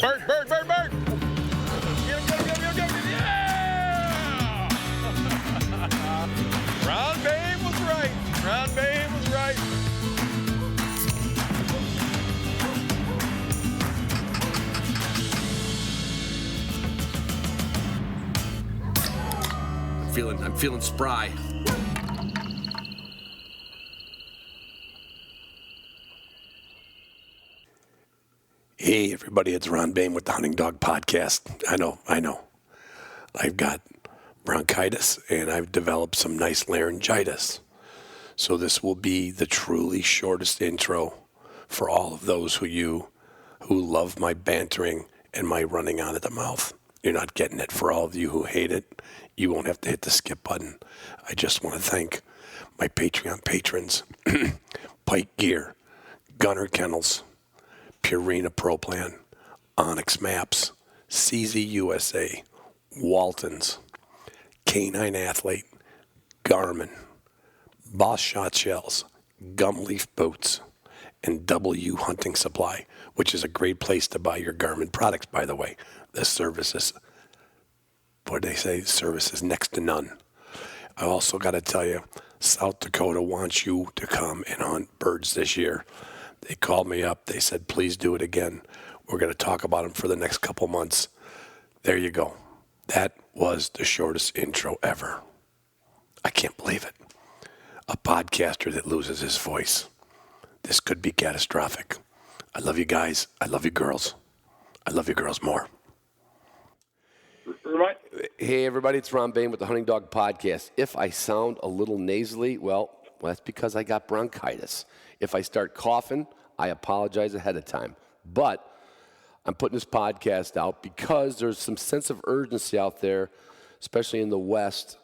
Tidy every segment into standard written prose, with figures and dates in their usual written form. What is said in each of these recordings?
Bird! Get him! Yeah! Ron Bain was right. I'm feeling spry. Hey, everybody, it's Ron Bain with the Hunting Dog Podcast. I know. I've got bronchitis, and I've developed some nice laryngitis. So this will be the truly shortest intro for all of those who love my bantering and my running on at the mouth. You're not getting it. For all of you who hate it, you won't have to hit the skip button. I just want to thank my Patreon patrons, Pike Gear, Gunner Kennels, Purina Pro Plan, Onyx Maps, CZ USA, Waltons, Canine Athlete, Garmin, Boss Shot Shells, Gumleaf Boots, and W Hunting Supply, which is a great place to buy your Garmin products, by the way. The service is, service is next to none. I also got to tell you, South Dakota wants you to come and hunt birds this year. They called me up. They said, please do it again. We're going to talk about them for the next couple months. There you go. That was the shortest intro ever. I can't believe it. A podcaster that loses his voice. This could be catastrophic. I love you guys. I love you girls. I love you girls more. Hey, everybody. It's Ron Bain with the Hunting Dog Podcast. If I sound a little nasally, well, that's because I got bronchitis. If I start coughing, I apologize ahead of time. But I'm putting this podcast out because there's some sense of urgency out there, especially in the West,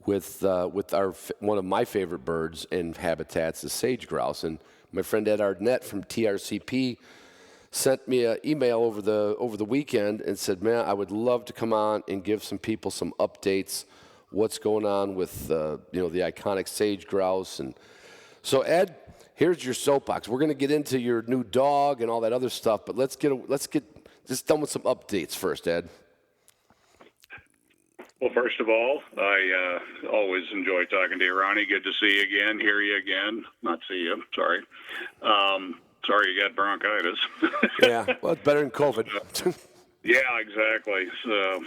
with one of my favorite birds and habitats, the sage grouse. And my friend Ed Arnett from TRCP sent me an email over the weekend and said, man, I would love to come on and give some people some updates, what's going on with the iconic sage grouse. And so, Ed, here's your soapbox. We're going to get into your new dog and all that other stuff, but let's get just done with some updates first, Ed. Well, first of all, I always enjoy talking to you, Ronnie. Good to see you again, hear you again. Not see you, sorry. Sorry you got bronchitis. Yeah, well, it's better than COVID. Yeah, exactly. So,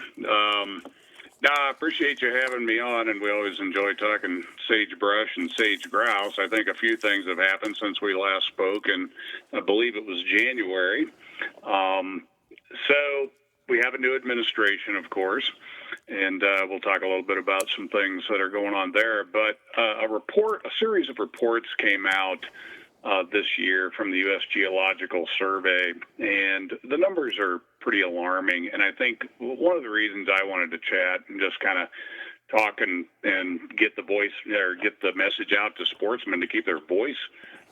I appreciate you having me on, and we always enjoy talking sagebrush and sage grouse. I think a few things have happened since we last spoke, and I believe it was January. So we have a new administration, of course, and we'll talk a little bit about some things that are going on there. But a series of reports came out this year from the U.S. Geological Survey, and the numbers are pretty alarming. And I think one of the reasons I wanted to chat and just kind of talk and get the message out to sportsmen to keep their voice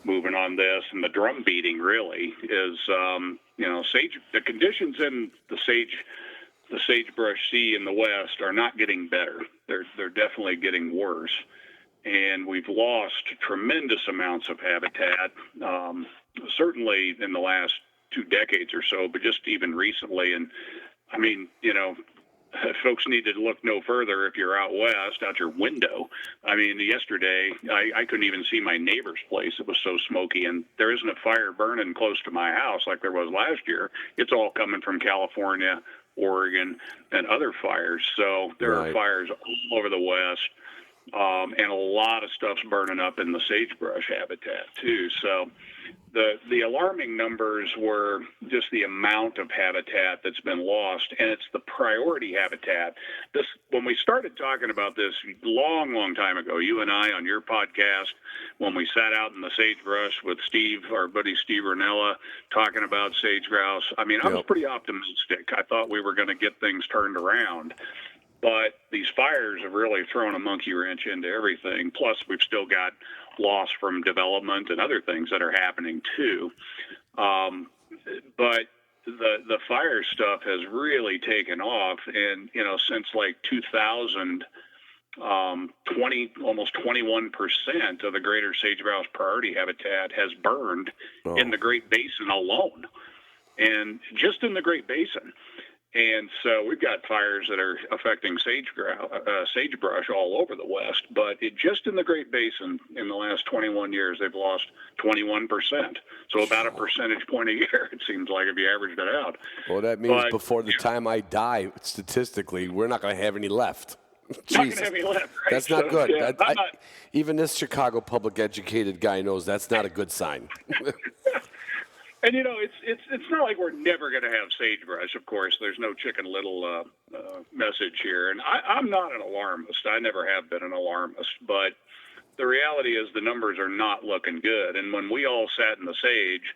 moving on this, and the drum beating really is, the conditions in the sagebrush sea in the West are not getting better. They're definitely getting worse. And we've lost tremendous amounts of habitat, certainly in the last 2 decades or so, but just even recently. And I mean, folks need to look no further if you're out west, out your window. I mean, yesterday, I couldn't even see my neighbor's place. It was so smoky, and there isn't a fire burning close to my house like there was last year. It's all coming from California, Oregon, and other fires. So there are fires all over the West. And a lot of stuff's burning up in the sagebrush habitat too. So the alarming numbers were just the amount of habitat that's been lost, and it's the priority habitat. When we started talking about this long time ago, you and I on your podcast, when we sat out in the sagebrush with our buddy Steve Ranella, talking about sage grouse, I mean, I was pretty optimistic. I thought we were going to get things turned around. But these fires have really thrown a monkey wrench into everything. Plus, we've still got loss from development and other things that are happening too. But the fire stuff has really taken off, and since like 2000, almost 21% of the greater sage grouse priority habitat has burned in the Great Basin alone. and just in the Great Basin. And so we've got fires that are affecting sagebrush all over the West, but just in the Great Basin in the last 21 years, they've lost 21%. So about a percentage point a year, it seems like, if you averaged it out. Well, that means before the time I die, statistically, we're not going to have any left. Not going to have any left, right? That's not good. Yeah, even this Chicago public educated guy knows that's not a good sign. And it's not like we're never going to have sagebrush. Of course, there's no Chicken Little message here, and I'm not an alarmist. I never have been an alarmist, but the reality is the numbers are not looking good. And when we all sat in the sage,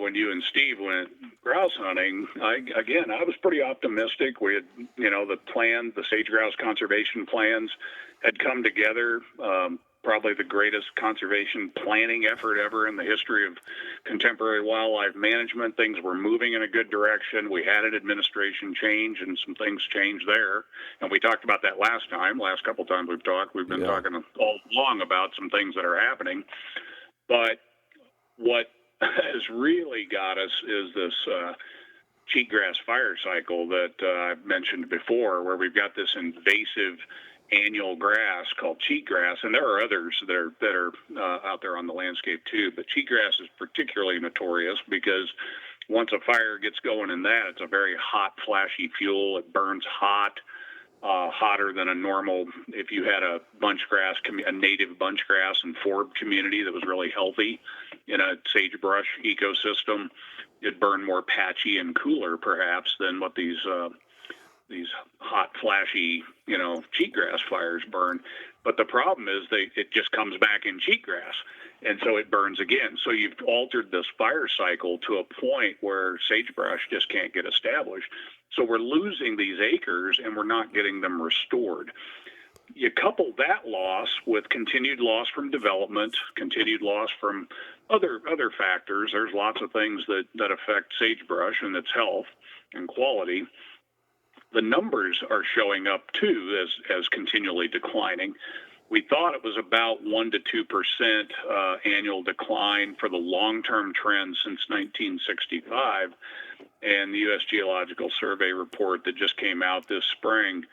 when you and Steve went grouse hunting, I was pretty optimistic. We had, the sage grouse conservation plans had come together. Probably the greatest conservation planning effort ever in the history of contemporary wildlife management. Things were moving in a good direction. We had an administration change, and some things changed there. And we talked about that last couple of times we've talked. We've been talking all along about some things that are happening. But what has really got us is this cheatgrass fire cycle that I've mentioned before, where we've got this invasive annual grass called cheatgrass, and there are others that are out there on the landscape too. But cheatgrass is particularly notorious because once a fire gets going in that, it's a very hot, flashy fuel. It burns hot, hotter than a normal. If you had a native bunch grass and forb community that was really healthy in a sagebrush ecosystem, it'd burn more patchy and cooler perhaps than what these hot, flashy, cheatgrass fires burn. But the problem is it just comes back in cheatgrass, and so it burns again. So you've altered this fire cycle to a point where sagebrush just can't get established. So we're losing these acres, and we're not getting them restored. You couple that loss with continued loss from development, continued loss from other factors. There's lots of things that affect sagebrush and its health and quality. The numbers are showing up too as continually declining. We thought it was about 1% to 2% annual decline for the long-term trend since 1965, and the U.S. Geological Survey report that just came out this spring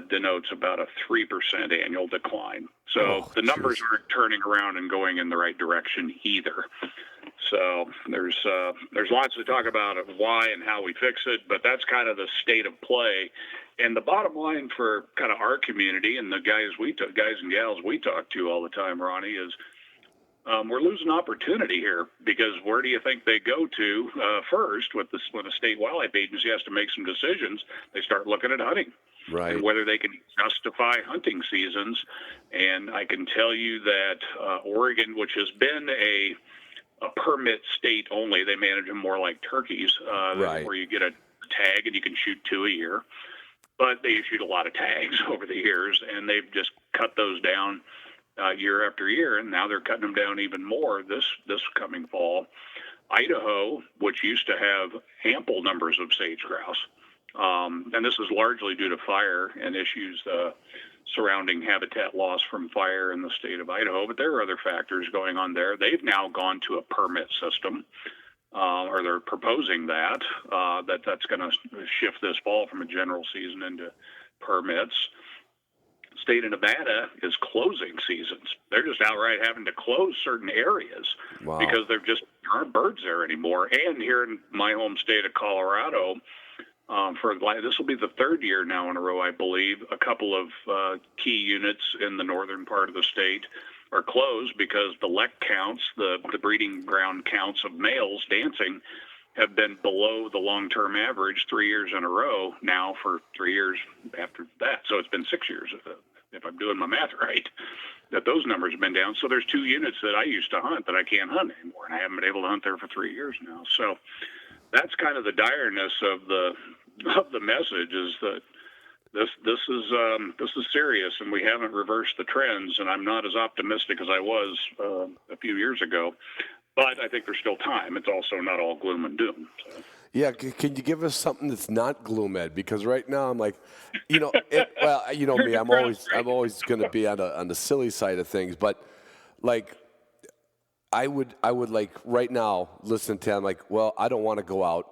denotes about a 3% annual decline. So the numbers aren't turning around and going in the right direction either. So there's lots to talk about of why and how we fix it, but that's kind of the state of play. And the bottom line for kind of our community and the guys and gals we talk to all the time, Ronnie, is we're losing opportunity here, because where do you think they go to first when a state wildlife agency has to make some decisions? They start looking at hunting. Right. And whether they can justify hunting seasons. And I can tell you that Oregon, which has been a permit state only, they manage them more like turkeys, where you get a tag and you can shoot 2 a year. But they shoot a lot of tags over the years, and they've just cut those down year after year, and now they're cutting them down even more this coming fall. Idaho, which used to have ample numbers of sage grouse, and this is largely due to fire and issues surrounding habitat loss from fire in the state of Idaho, but there are other factors going on there. They've now gone to a permit system, or they're proposing that's going to shift this fall from a general season into permits. State of Nevada is closing seasons. They're just outright having to close certain areas because there just aren't birds there anymore. And here in my home state of Colorado, this will be the third year now in a row, I believe, a couple of key units in the northern part of the state are closed because the lek counts, the breeding ground counts of males dancing, have been below the long-term average 3 years in a row now for 3 years after that. So it's been 6 years, if I'm doing my math right, that those numbers have been down. So there's 2 units that I used to hunt that I can't hunt anymore, and I haven't been able to hunt there for 3 years now. So that's kind of the direness of the message, is that this is serious, and we haven't reversed the trends. And I'm not as optimistic as I was a few years ago, but I think there's still time. It's also not all gloom and doom. So. Yeah, can you give us something that's not gloom, Ed? Because right now I'm like, me, I'm always going to be on the silly side of things, but like, I would like right now listen to him like, well, I don't want to go out,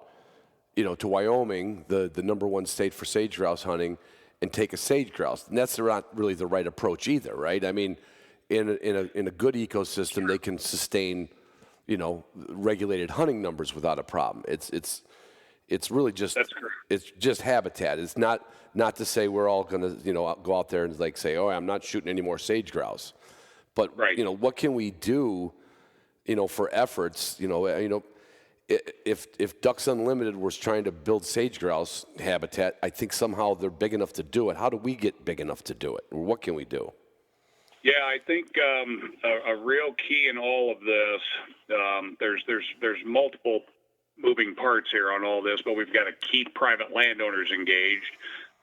to Wyoming, the number one state for sage grouse hunting, and take a sage grouse. And that's not really the right approach either, right? I mean, in a good ecosystem, they can sustain, regulated hunting numbers without a problem. It's really just it's just habitat. It's not to say we're all going to go out there and like say, oh, I'm not shooting any more sage grouse. But what can we do, for efforts, if Ducks Unlimited was trying to build sage grouse habitat, I think somehow they're big enough to do it. How do we get big enough to do it? Or what can we do? Yeah, I think a real key in all of this, there's multiple moving parts here on all this, but we've got to keep private landowners engaged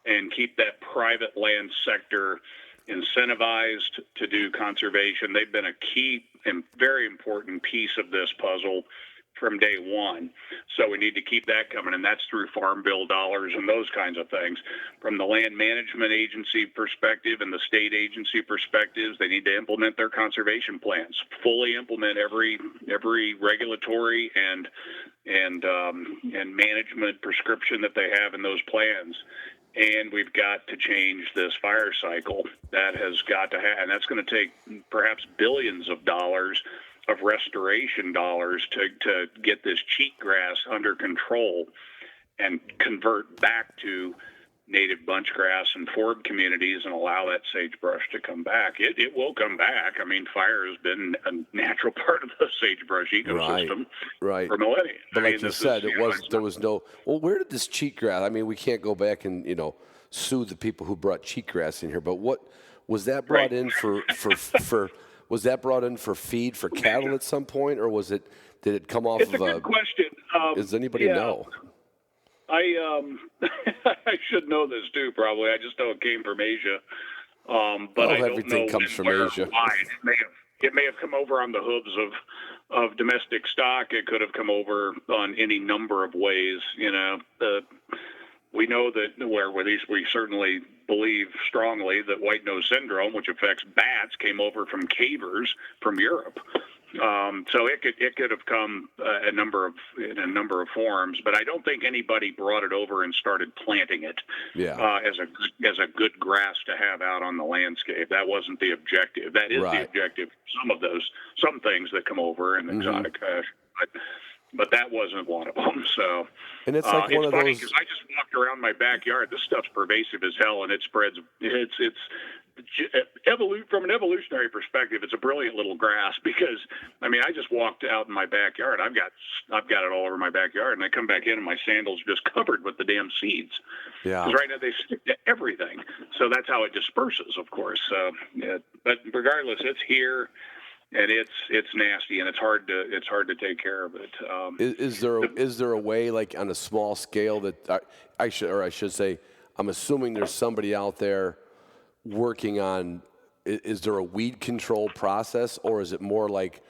and keep that private land sector incentivized to do conservation. They've been a key and very important piece of this puzzle from day one. So we need to keep that coming, and that's through Farm Bill dollars and those kinds of things. From the land management agency perspective and the state agency perspectives, they need to implement their conservation plans, fully implement every regulatory and management prescription that they have in those plans. And we've got to change this fire cycle. That has got to happen, and that's going to take perhaps billions of dollars of restoration dollars to get this cheatgrass under control and convert back to native bunchgrass and forb communities and allow that sagebrush to come back. It will come back. I mean, fire has been a natural part of the sagebrush ecosystem for millennia. But like you said, there was no. Well, where did this cheatgrass? I mean, we can't go back and sue the people who brought cheatgrass in here. But what was that brought in for? Was that brought in for feed for cattle at some point, or did it come off of a? It's a good question. Does anybody know? I should know this too, probably. I just know it came from Asia. But I don't everything know comes from Asia. It may have come over on the hooves of domestic stock. It could have come over on any number of ways. We know that where at least we certainly believe strongly that white nose syndrome, which affects bats, came over from cavers from Europe. So it could have come in a number of forms, but I don't think anybody brought it over and started planting it as a good grass to have out on the landscape. That wasn't the objective. That is the objective. Some things that come in exotic fashion, but that wasn't one of them. So, and it's like one of funny those. Because I just walked around my backyard. This stuff's pervasive as hell, and it spreads. From an evolutionary perspective, it's a brilliant little grass because, I mean, I just walked out in my backyard. I've got it all over my backyard, and I come back in and my sandals just covered with the damn seeds. Yeah. Because right now they stick to everything, so that's how it disperses, of course. So, but regardless, it's here. And it's nasty, and it's hard to take care of it. Is there a way, like on a small scale, that I should say, I'm assuming there's somebody out there working on? Is there a weed control process, or is it more like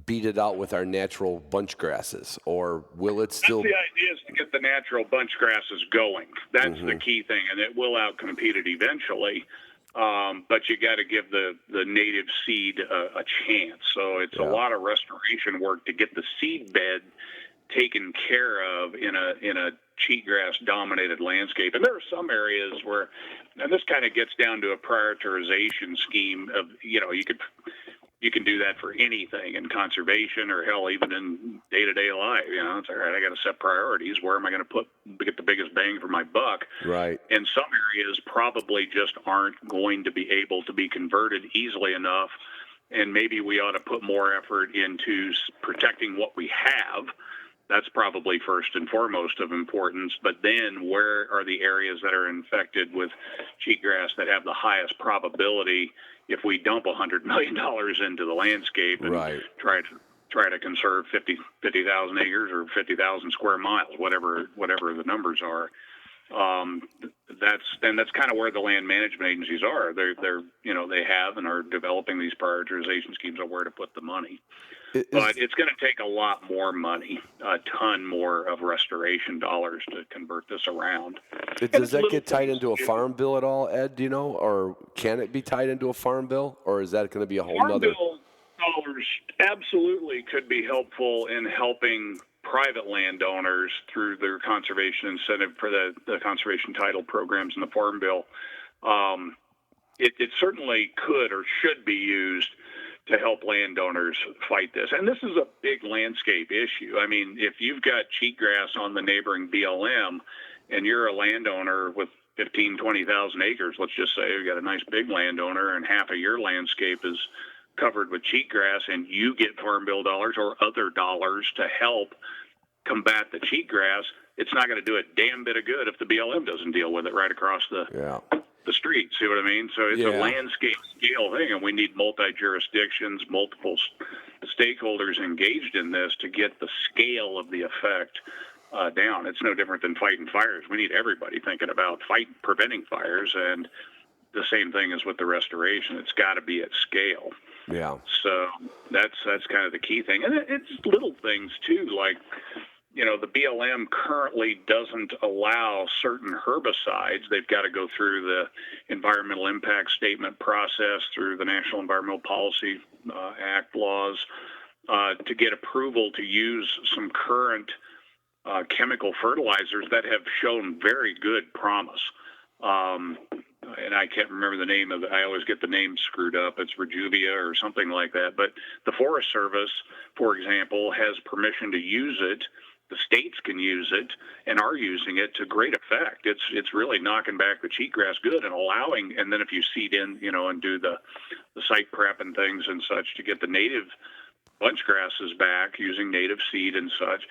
beat it out with our natural bunch grasses, or will it still? That's the idea, is to get the natural bunch grasses going. That's the key thing, and it will outcompete it eventually. But you got to give the native seed a chance. So it's a lot of restoration work to get the seed bed taken care of in a cheatgrass dominated landscape. And there are some areas where, and this kind of gets down to a prioritization scheme of, you can do that for anything in conservation or hell, even in day-to-day life. It's all right. I got to set priorities. Where am I going to get the biggest bang for my buck? Right. And some areas probably just aren't going to be able to be converted easily enough. And maybe we ought to put more effort into protecting what we have. That's probably first and foremost of importance. But then where are the areas that are infected with cheatgrass that have the highest probability if we dump $100 million into the landscape and try to conserve 50,000 acres or 50,000 square miles, whatever the numbers are. That's kind of where the land management agencies are. They have and are developing these prioritization schemes of where to put the money. But it's going to take a lot more money, a ton more of restoration dollars to convert this around. Does that get tied into a farm bill at all, Ed, do you know? Or can it be tied into a farm bill? Or is that going to be a whole nother? Farm bill dollars absolutely could be helpful in helping private landowners through their conservation incentive for the conservation title programs in the Farm Bill. It certainly could or should be used to help landowners fight this. And this is a big landscape issue. I mean, if you've got cheatgrass on the neighboring BLM and you're a landowner with 15, 20,000 acres, let's just say you've got a nice big landowner and half of your landscape is covered with cheatgrass, and you get Farm Bill dollars or other dollars to help combat the cheatgrass, it's not going to do a damn bit of good if the BLM doesn't deal with it right across the street. See what I mean? So it's a landscape scale thing, and we need multi-jurisdictions, multiple stakeholders engaged in this to get the scale of the effect down. It's no different than fighting fires. We need everybody thinking about preventing fires, and the same thing is with the restoration. It's got to be at scale. Yeah. So that's kind of the key thing. And it's little things, too, like, you know, the BLM currently doesn't allow certain herbicides. They've got to go through the environmental impact statement process through the National Environmental Policy Act laws to get approval to use some current chemical fertilizers that have shown very good promise. And I can't remember the name of it. I always get the name screwed up. It's Rejuvia or something like that. But the Forest Service, for example, has permission to use it. The states can use it and are using it to great effect. It's really knocking back the cheatgrass good and allowing, and then if you seed in, you know, and do the site prep and things and such to get the native bunch grasses back using native seed and such,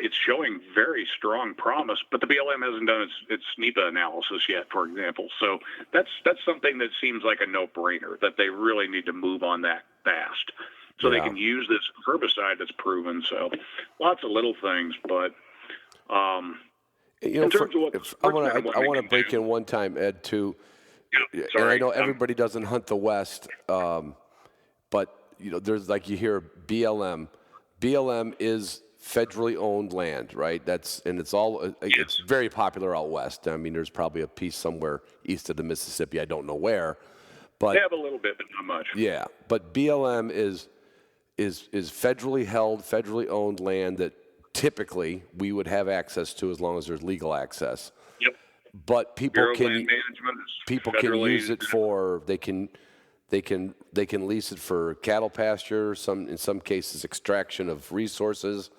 it's showing very strong promise, but the BLM hasn't done its NEPA analysis yet, for example. So that's something that seems like a no-brainer, that they really need to move on that fast. So they can use this herbicide that's proven. So lots of little things, but you know, in terms of what I want to break in one time, Ed, too. Yeah, and I know everybody doesn't hunt the West, but you know, there's like you hear BLM. BLM is federally owned land, right? It's very popular out west. I mean, there's probably a piece somewhere east of the Mississippi. I don't know where, but they have a little bit, but not much. Yeah, but BLM is federally held, federally owned land that typically we would have access to as long as there's legal access. Yep. But people can use it for they can lease it for cattle pasture. In some cases extraction of resources.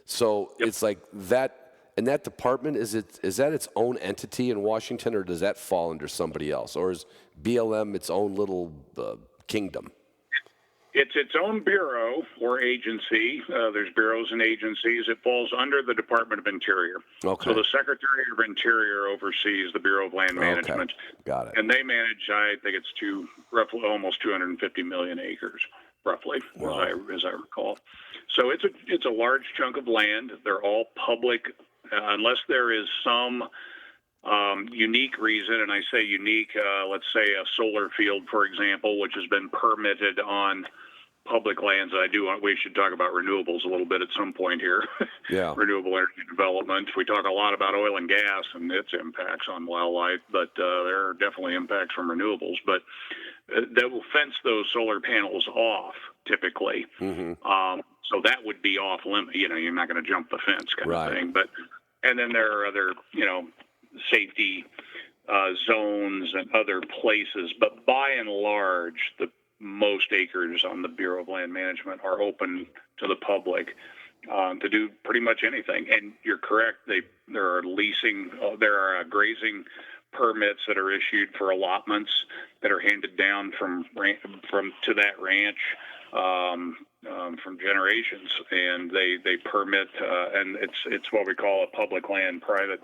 So it's like that. And that department is that its own entity in Washington, or does that fall under somebody else, or is BLM its own little kingdom? It's its own bureau or agency. There's bureaus and agencies. It falls under the Department of Interior. Okay. So the Secretary of Interior oversees the Bureau of Land Management. Okay. Got it. And they manage, I think it's roughly almost 250 million acres, roughly, as I recall. So it's a large chunk of land. They're all public, unless there is some unique reason, and I say unique, let's say a solar field, for example, which has been permitted on public lands. We should talk about renewables a little bit at some point here. Yeah. Renewable energy development. We talk a lot about oil and gas and its impacts on wildlife, but there are definitely impacts from renewables. But they will fence those solar panels off typically. Mm-hmm. So that would be off limit. You know, you're not going to jump the fence kind of thing. And then there are other, you know, safety zones and other places. But by and large, the most acres on the Bureau of Land Management are open to the public to do pretty much anything. And you're correct. There are grazing permits that are issued for allotments that are handed down from to that ranch from generations, and they permit and it's what we call a public land private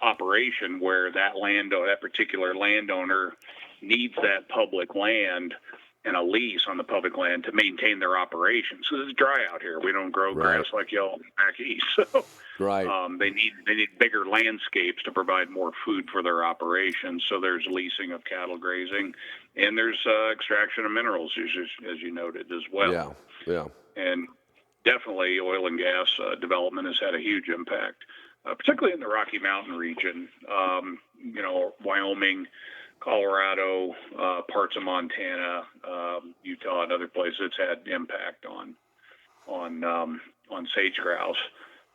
operation, where that particular landowner needs that public land and a lease on the public land to maintain their operation. So it's dry out here. We don't grow grass like y'all back east. So they need bigger landscapes to provide more food for their operations. So there's leasing of cattle grazing, and there's extraction of minerals, as you noted as well. Yeah. And definitely oil and gas development has had a huge impact, particularly in the Rocky Mountain region. You know, Wyoming, Colorado, parts of Montana, Utah, and other places. It's had impact on sage grouse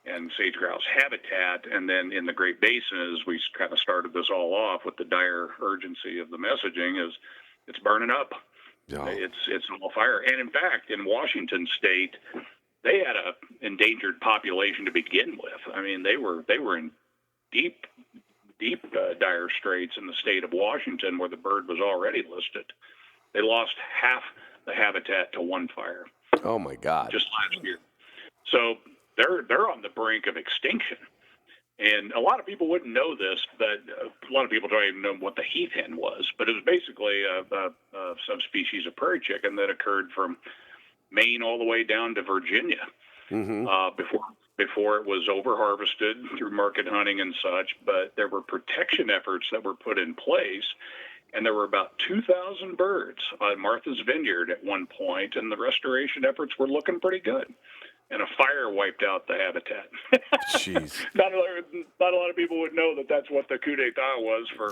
and sage grouse habitat. And then in the Great Basin, as we kind of started this all off with the dire urgency of the messaging, is it's burning up. Yeah. It's all fire. And in fact, in Washington State, they had a endangered population to begin with. I mean, they were in deep dire straits in the state of Washington, where the bird was already listed. They lost half the habitat to one fire. Oh my God! Just last year. So they're on the brink of extinction. And a lot of people wouldn't know this, but a lot of people don't even know what the heath hen was. But it was basically a subspecies of prairie chicken that occurred from Maine all the way down to Virginia before it was over-harvested through market hunting and such. But there were protection efforts that were put in place, and there were about 2,000 birds on Martha's Vineyard at one point, and the restoration efforts were looking pretty good. And a fire wiped out the habitat. Jeez. Not a lot of people would know that that's what the coup d'état was for.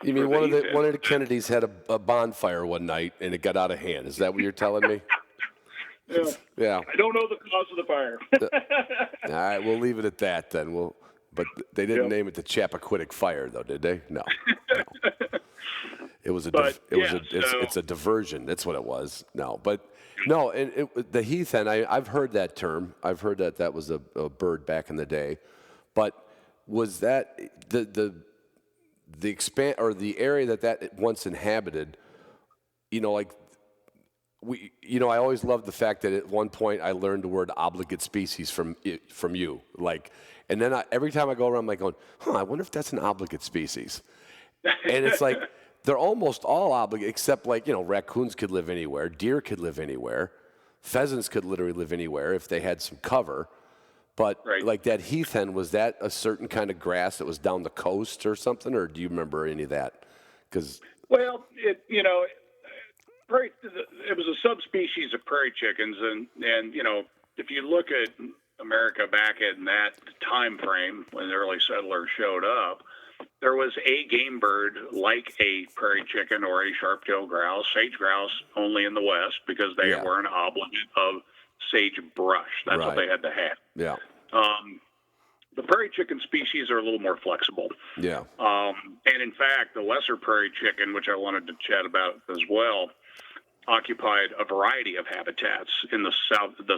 You mean one of the Kennedys had a bonfire one night and it got out of hand? Is that what you're telling me? Yeah. I don't know the cause of the fire. All right, we'll leave it at that then. But they didn't name it the Chappaquiddick Fire, though, did they? No. It was it's a diversion. That's what it was. No, and the heath hen, I've heard that term. I've heard that was a bird back in the day. But was that the expand or the area that once inhabited? I always loved the fact that at one point I learned the word obligate species from you. And then every time I go around, I'm like going, I wonder if that's an obligate species. And it's like, they're almost all obligate, except raccoons could live anywhere, deer could live anywhere, pheasants could literally live anywhere if they had some cover. But like that heath hen, was that a certain kind of grass that was down the coast or something, or do you remember any of that? Well, it was a subspecies of prairie chickens, and if you look at America back in that time frame when the early settlers showed up, there was a game bird like a prairie chicken or a sharp-tailed grouse, sage grouse only in the West because they were an obligate of sage brush. That's what they had to have. Yeah. The prairie chicken species are a little more flexible. Yeah. And in fact, the lesser prairie chicken, which I wanted to chat about as well, occupied a variety of habitats in the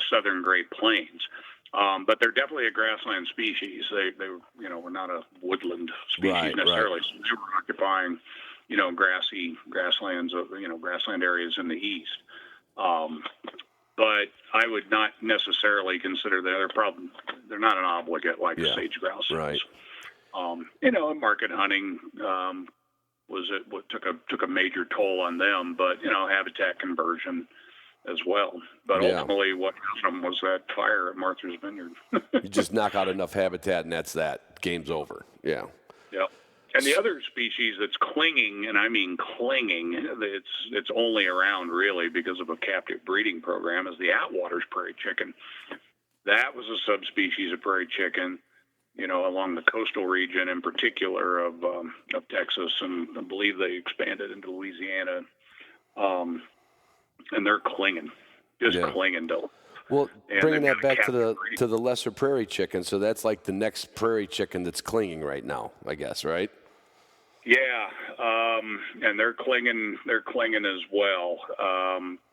southern Great Plains. But they're definitely a grassland species. They were not a woodland species necessarily. So they were occupying, grasslands, grassland areas in the east. But I would not necessarily consider they're not an obligate like a sage grouse is. Right. Market hunting took a major toll on them, but habitat conversion as well. But ultimately what got them was that fire at Martha's Vineyard. You just knock out enough habitat and that's that. Game's over. Yeah. Yeah. And the other species that's clinging, and I mean clinging, it's only around really because of a captive breeding program, is the Atwater's prairie chicken. That was a subspecies of prairie chicken, along the coastal region in particular of Texas, and I believe they expanded into Louisiana. And they're clinging, clinging to. Well, bringing that back to the lesser prairie chicken, so that's like the next prairie chicken that's clinging right now, I guess, right? Yeah, and they're clinging as well.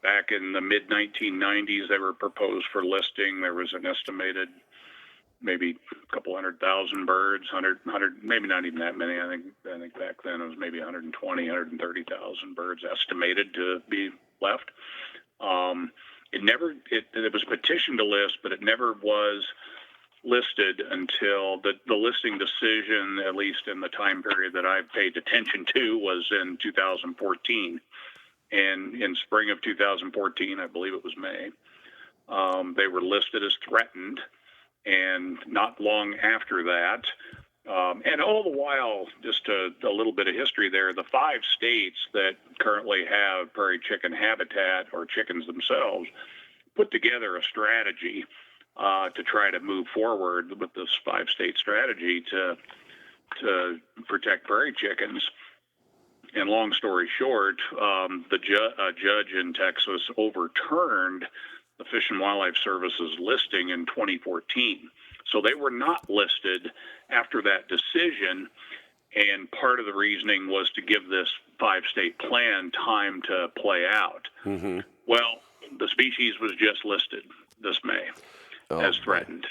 Back in the mid 1990s, they were proposed for listing. There was an estimated maybe a couple 100,000 birds, 100, maybe not even that many. I think back then it was maybe 120, 130,000 birds estimated to be left. It was petitioned to list, but it never was listed until the listing decision, at least in the time period that I've paid attention to, was in 2014. And in spring of 2014, I believe it was May, they were listed as threatened. And not long after that, and all the while, just a little bit of history there, the 5 states that currently have prairie chicken habitat, or chickens themselves, put together a strategy to try to move forward with this 5-state strategy to protect prairie chickens. And long story short, the judge in Texas overturned the Fish and Wildlife Service's listing in 2014. So they were not listed after that decision, and part of the reasoning was to give this 5-state plan time to play out. Mm-hmm. Well, the species was just listed this May as threatened.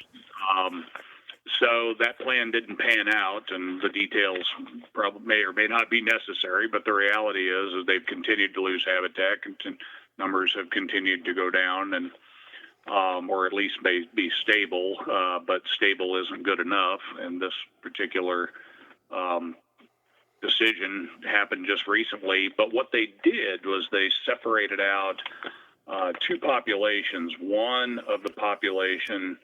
So that plan didn't pan out, and the details probably may or may not be necessary, but the reality is they've continued to lose habitat, and numbers have continued to go down, and or at least be stable, but stable isn't good enough, and this particular decision happened just recently. But what they did was they separated out two populations. One of the population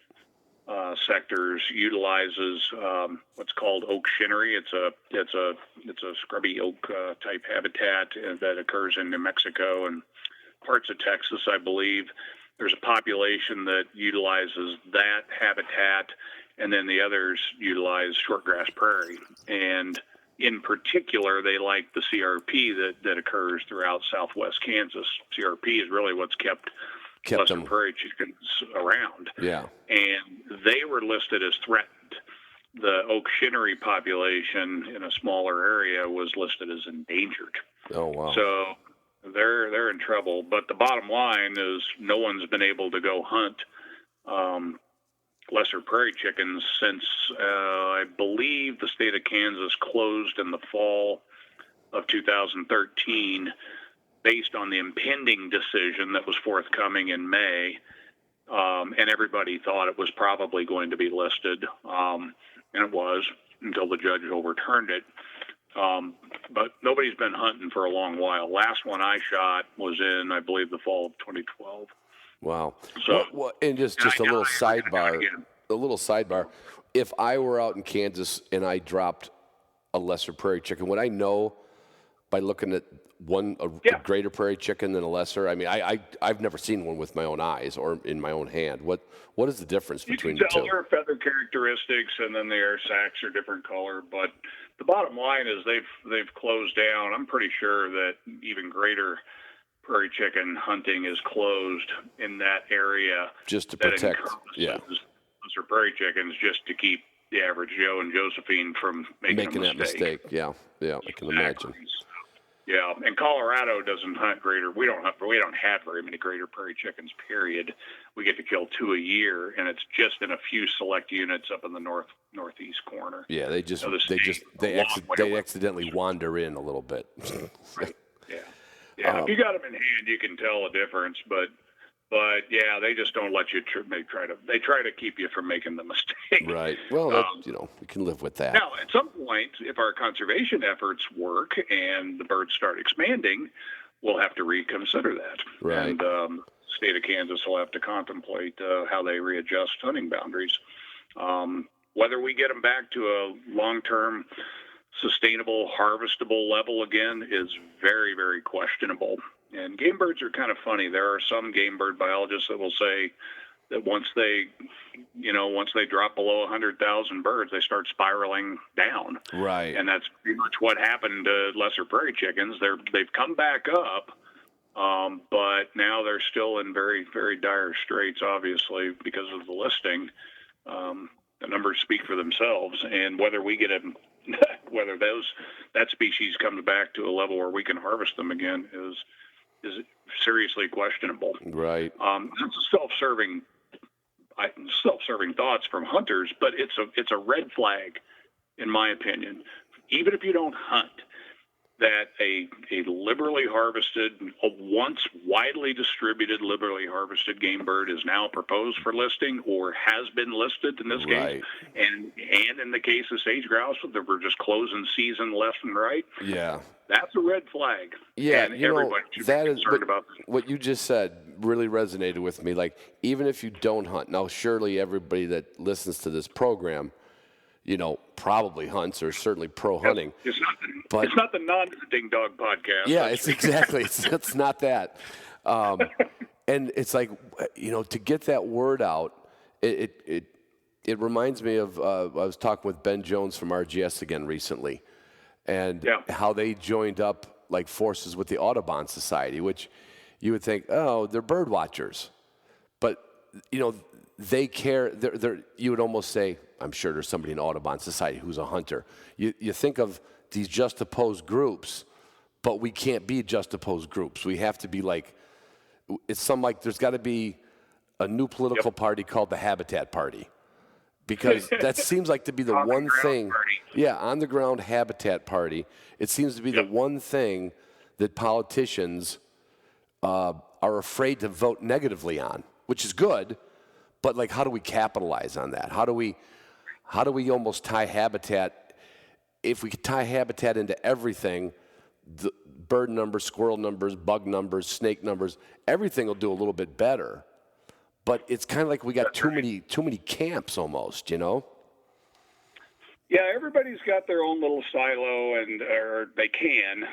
sectors utilizes what's called oak shinnery. It's a scrubby oak type habitat that occurs in New Mexico and parts of Texas, I believe. There's a population that utilizes that habitat, and then the others utilize shortgrass prairie. And in particular, they like the CRP that occurs throughout southwest Kansas. CRP is really what's kept lesser prairie chickens around. Yeah. And they were listed as threatened. The oak shinnery population in a smaller area was listed as endangered. Oh, wow. So they're in trouble. But the bottom line is no one's been able to go hunt lesser prairie chickens since I believe the state of Kansas closed in the fall of 2013 based on the impending decision that was forthcoming in May. And everybody thought it was probably going to be listed, and it was until the judge overturned it. But nobody's been hunting for a long while. Last one I shot was in, I believe, the fall of 2012. Wow. So, and just a little sidebar. If I were out in Kansas and I dropped a lesser prairie chicken, would I know by looking at a greater prairie chicken than a lesser? I mean, I've never seen one with my own eyes or in my own hand. What is the difference between the two? You can tell their feather characteristics, and then the air sacs are different color. But the bottom line is they've closed down. I'm pretty sure that even greater prairie chicken hunting is closed in that area just to protect lesser prairie chickens, just to keep the average Joe and Josephine from making that mistake. Yeah, I can imagine. Yeah, and Colorado doesn't hunt greater. We don't have very many greater prairie chickens. Period. We get to kill 2 a year, and it's just in a few select units up in the northeast corner. Yeah, they accidentally wander in a little bit. Right. Yeah. If you got them in hand, you can tell a difference. But yeah, they just don't let you. They try to keep you from making the mistake. Right. Well, we can live with that. Now, at some point, if our conservation efforts work and the birds start expanding, we'll have to reconsider that. Right. And the state of Kansas will have to contemplate how they readjust hunting boundaries. Whether we get them back to a long-term, sustainable, harvestable level again is very, very questionable. And game birds are kind of funny. There are some game bird biologists that will say that once they drop below 100,000 birds, they start spiraling down. Right. And that's pretty much what happened to lesser prairie chickens. They've come back up, but now they're still in very, very dire straits, obviously, because of the listing. The numbers speak for themselves, and whether we get whether that species comes back to a level where we can harvest them again is seriously questionable. Right. That's self-serving thoughts from hunters, but it's a red flag, in my opinion. Even if you don't hunt, that a liberally harvested, a once widely distributed liberally harvested game bird is now proposed for listing or has been listed in this case. And in the case of sage grouse, that we're just closing season left and right. Yeah. That's a red flag. Yeah, and everybody should be concerned about this. What you just said really resonated with me. Like, even if you don't hunt, now surely everybody that listens to this program, probably hunts or certainly pro-hunting. It's not the non-hunting dog podcast. Yeah, it's not that. And it's like, to get that word out, it reminds me of, I was talking with Ben Jones from RGS again recently, and how they joined up like forces with the Audubon Society, which you would think, oh, they're bird watchers. But, they care. You would almost say, I'm sure there's somebody in Audubon Society who's a hunter. You think of these just opposed groups, but we can't be just opposed groups. We have to be like, there's got to be a new political party called the Habitat Party. Because that seems like to be the one thing. Party. Yeah, on the ground Habitat Party. It seems to be the one thing that politicians are afraid to vote negatively on, which is good. But like, how do we capitalize on that? How do we almost tie habitat? If we could tie habitat into everything, the bird numbers, squirrel numbers, bug numbers, snake numbers, everything will do a little bit better. But it's kind of like we got too many camps almost, Yeah, everybody's got their own little silo, or they can,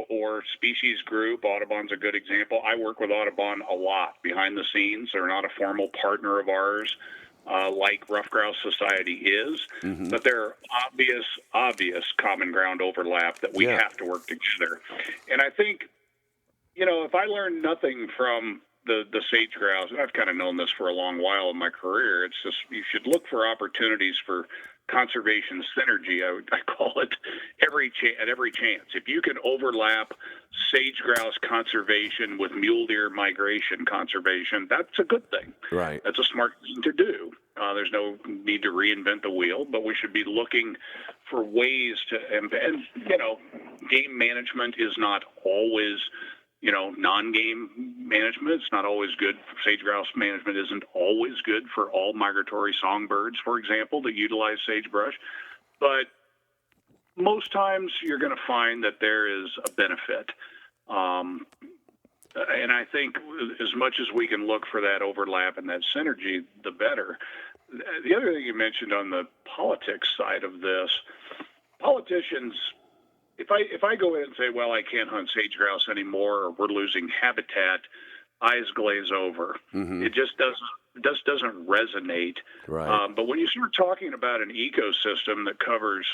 or species group. Audubon's a good example. I work with Audubon a lot behind the scenes. They're not a formal partner of ours, like Rough Grouse Society is, but there are obvious common ground overlap that we have to work together. And I think, if I learned nothing from the sage grouse, and I've kind of known this for a long while in my career, it's just you should look for opportunities for conservation synergy. I call it at every chance. If you can overlap sage grouse conservation with mule deer migration conservation, that's a good thing. Right. That's a smart thing to do. There's no need to reinvent the wheel, but we should be looking for ways to, and game management is not always, non-game management. It's not always good. Sage grouse management isn't always good for all migratory songbirds, for example, that utilize sagebrush. But most times you're going to find that there is a benefit. And I think as much as we can look for that overlap and that synergy, the better. The other thing you mentioned on the politics side of this, politicians, if I go in and say, well, I can't hunt sage grouse anymore, or we're losing habitat, eyes glaze over. It just doesn't resonate. Right. But when you start talking about an ecosystem that covers,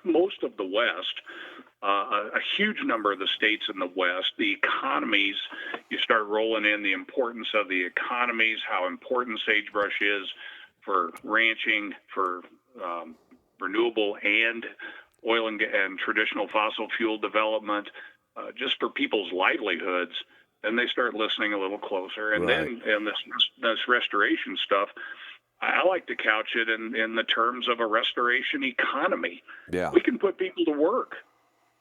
most of the West, a huge number of the states in the West, the economies, you start rolling in the importance of the economies, how important sagebrush is for ranching, for renewable and oil and traditional fossil fuel development, just for people's livelihoods, then they start listening a little closer. And then in this restoration stuff, I like to couch it in the terms of a restoration economy. Yeah. We can put people to work.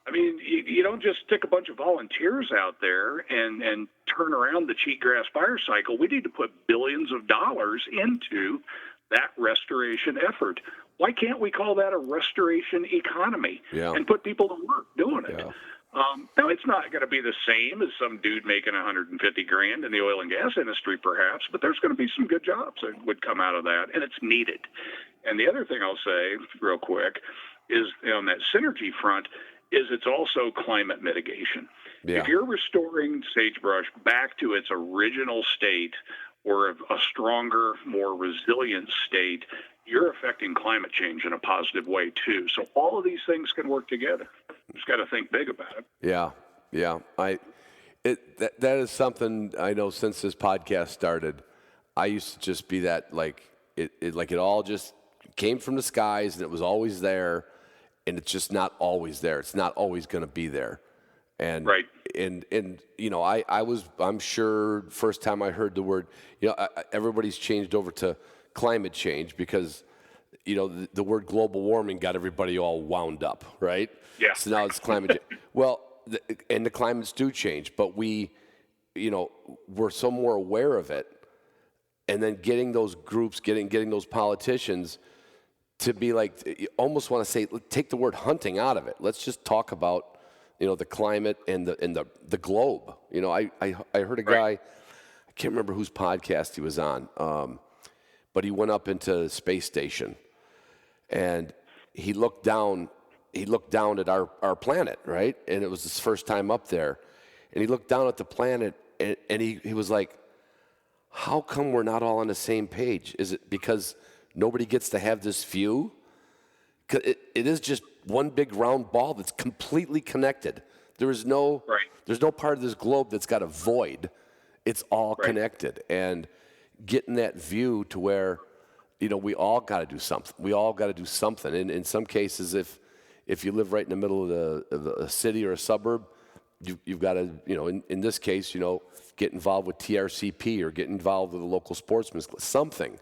I mean, you don't just stick a bunch of volunteers out there and turn around the cheatgrass fire cycle. We need to put billions of dollars into that restoration effort. Why can't we call that a restoration economy and put people to work doing it? Now, it's not going to be the same as some dude making $150,000 in the oil and gas industry, perhaps, but there's going to be some good jobs that would come out of that, and it's needed. And the other thing I'll say real quick is on that synergy front is it's also climate mitigation. Yeah. If you're restoring sagebrush back to its original state or a stronger, more resilient state, you're affecting climate change in a positive way, too. So all of these things can work together. Just got to think big about it. Yeah. That is something I know since this podcast started. I used to just be that it all just came from the skies and it was always there, and it's just not always there. It's not always going to be there. And right. And I'm sure first time I heard the word, everybody's changed over to climate change because, the word global warming got everybody all wound up, right? Yeah. So now it's climate change. Well, and the climates do change, but we're so more aware of it. And then getting those groups, getting those politicians to be like, you almost want to say, take the word hunting out of it. Let's just talk about, the climate and the globe. I heard a guy, I can't remember whose podcast he was on, but he went up into the space station, and he looked down at our planet, right? And it was his first time up there, and he looked down at the planet, and he was like, how come we're not all on the same page? Is it because nobody gets to have this view? 'Cause it is just one big round ball that's completely connected. There's no part of this globe that's got a void. It's all connected. And getting that view to where, we all got to do something. We all got to do something. And in some cases, if you live right in the middle of a city or a suburb, you've got to, in this case, get involved with TRCP or get involved with a local sportsman's club, something.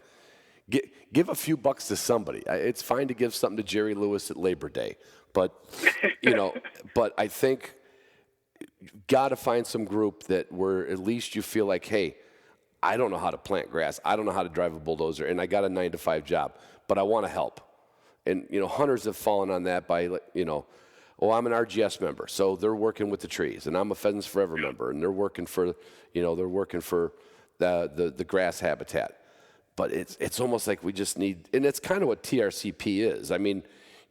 Give a few bucks to somebody. It's fine to give something to Jerry Lewis at Labor Day, but but I think you've got to find some group that where at least you feel like, hey, I don't know how to plant grass, I don't know how to drive a bulldozer, and I got a 9-to-5 job, but I want to help. And hunters have fallen on that by I'm an RGS member, so they're working with the trees, and I'm a Pheasants Forever member, and they're working for the grass habitat. But it's almost like we just need, and it's kind of what TRCP is. I mean,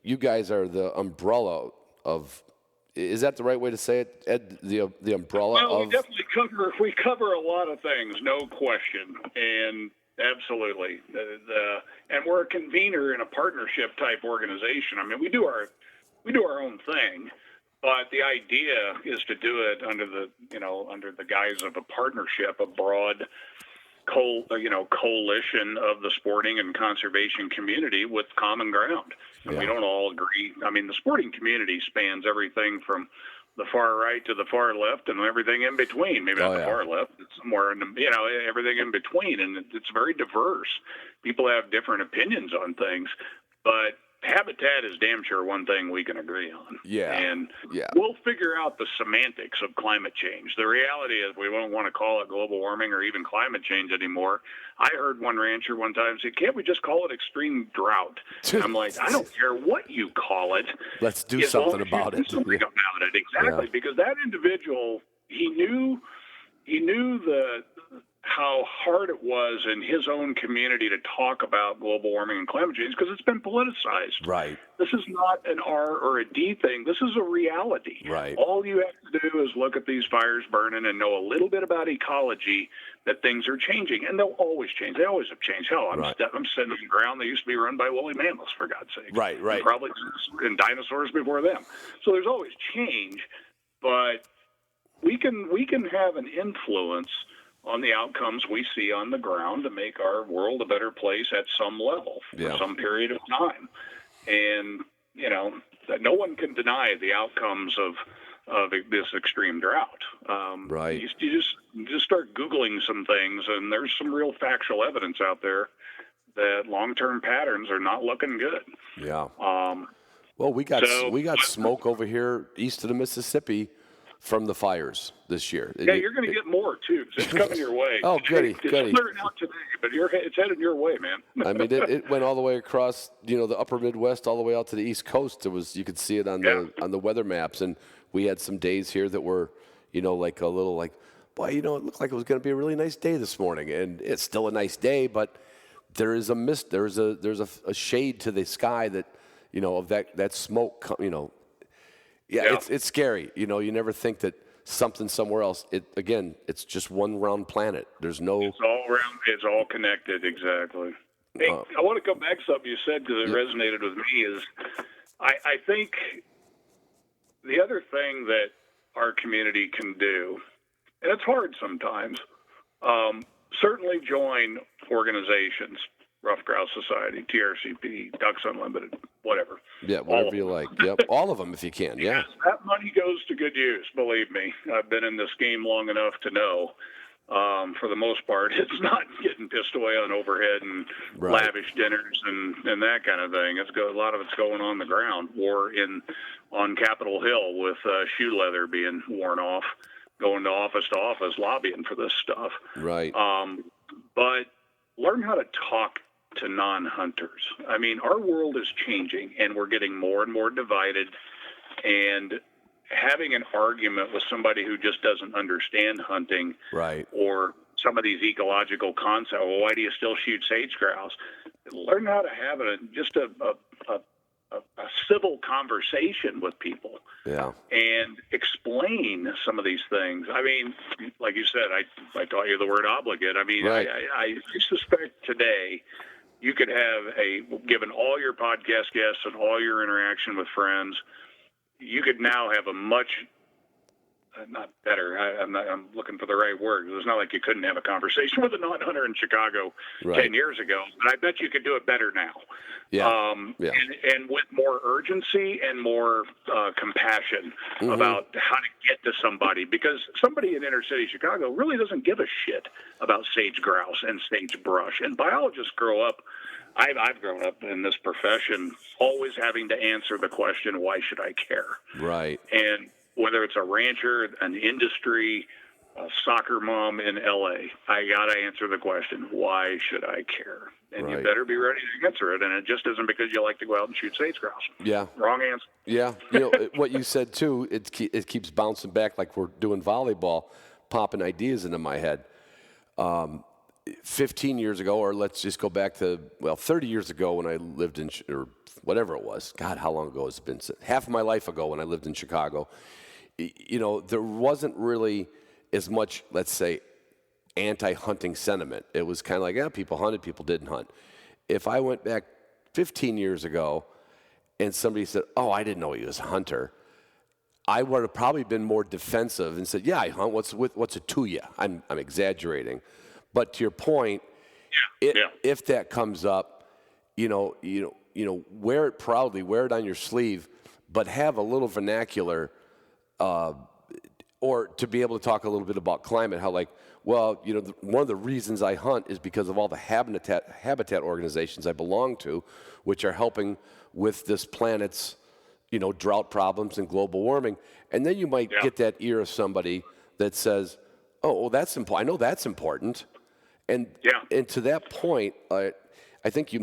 you guys are the umbrella of, is that the right way to say it, Ed? The umbrella well, of. We definitely cover a lot of things, no question, and absolutely. And we're a convener in a partnership type organization. I mean, we do our own thing, but the idea is to do it under the guise of a partnership, a broad coalition of the sporting and conservation community with common ground. And we don't all agree. I mean, the sporting community spans everything from the far right to the far left and everything in between. Maybe not the far left, it's somewhere in the, everything in between. And it's very diverse. People have different opinions on things, but habitat is damn sure one thing we can agree on. And we'll figure out the semantics of climate change. The reality is we don't want to call it global warming or even climate change anymore. I heard one rancher one time say, can't we just call it extreme drought? I'm like, I don't care what you call it. Let's do something about it. Something about it, exactly. Because that individual, he knew how hard it was in his own community to talk about global warming and climate change because it's been politicized. Right. This is not an R or a D thing. This is a reality. Right. All you have to do is look at these fires burning and know a little bit about ecology, that things are changing. And they'll always change. They always have changed. Hell, I'm sitting on the ground that used to be run by woolly mammoths, for God's sake. Right. And probably and dinosaurs before them. So there's always change, but we can have an influence on the outcomes we see on the ground to make our world a better place at some level for some period of time. And, that no one can deny the outcomes of this extreme drought. You just start Googling some things, and there's some real factual evidence out there that long-term patterns are not looking good. Yeah. Well, we got smoke over here east of the Mississippi from the fires this year. Yeah, you're going to get more, too. It's coming your way. Oh, goody. It's clearing out today, but it's headed your way, man. I mean, it went all the way across, the upper Midwest, all the way out to the East Coast. You could see it on the weather maps. And we had some days here that were, like a little like, boy, it looked like it was going to be a really nice day this morning. And it's still a nice day, but there is a mist. There's a shade to the sky that, of that smoke, It's scary. You never think that something somewhere else. It's just one round planet. There's no. It's all round. It's all connected. Exactly. Hey, I want to come back to something you said because it resonated with me. Is I think the other thing that our community can do, and it's hard sometimes. Certainly join organizations. Rough Grouse Society, TRCP, Ducks Unlimited, whatever. Yeah, whatever you like. Yep, all of them if you can. Yeah. That money goes to good use, believe me. I've been in this game long enough to know. For the most part, it's not getting pissed away on overhead and lavish dinners and that kind of thing. A lot of it's going on the ground or on Capitol Hill with shoe leather being worn off, going to office lobbying for this stuff. Right. But learn how to talk to non-hunters. I mean, our world is changing, and we're getting more and more divided, and having an argument with somebody who just doesn't understand hunting or some of these ecological concepts, well, why do you still shoot sage grouse? Learn how to have a civil conversation with people and explain some of these things. I mean, like you said, I taught you the word obligate. I mean, I suspect today you could have given all your podcast guests and all your interaction with friends, you could now have a much not better. I'm looking for the right word. It's not like you couldn't have a conversation with a non-hunter in Chicago 10 years ago, but I bet you could do it better now. Yeah. And with more urgency and more compassion about how to get to somebody, because somebody in inner city Chicago really doesn't give a shit about sage grouse and sagebrush. And biologists grow up. I've grown up in this profession always having to answer the question, why should I care? Right. And whether it's a rancher, an industry, a soccer mom in L.A., I got to answer the question, why should I care? And you better be ready to answer it. And it just isn't because you like to go out and shoot sage grouse. Yeah. Wrong answer. Yeah. You know, what you said, too, it keeps bouncing back like we're doing volleyball, popping ideas into my head. 15 years ago, or let's just go back to, 30 years ago when I lived in, or whatever it was. God, how long ago has it been? Half of my life ago when I lived in Chicago. You know, there wasn't really as much, let's say, anti-hunting sentiment. It was kind of like, people hunted, people didn't hunt. If I went back 15 years ago and somebody said, I didn't know he was a hunter, I would have probably been more defensive and said, I hunt. What's it to you? I'm exaggerating. But to your point, if that comes up, wear it proudly, wear it on your sleeve, but have a little vernacular, or to be able to talk a little bit about climate, how one of the reasons I hunt is because of all the habitat organizations I belong to, which are helping with this planet's, drought problems and global warming. And then you might get that ear of somebody that says, that's important. I know that's important. And to that point, I think I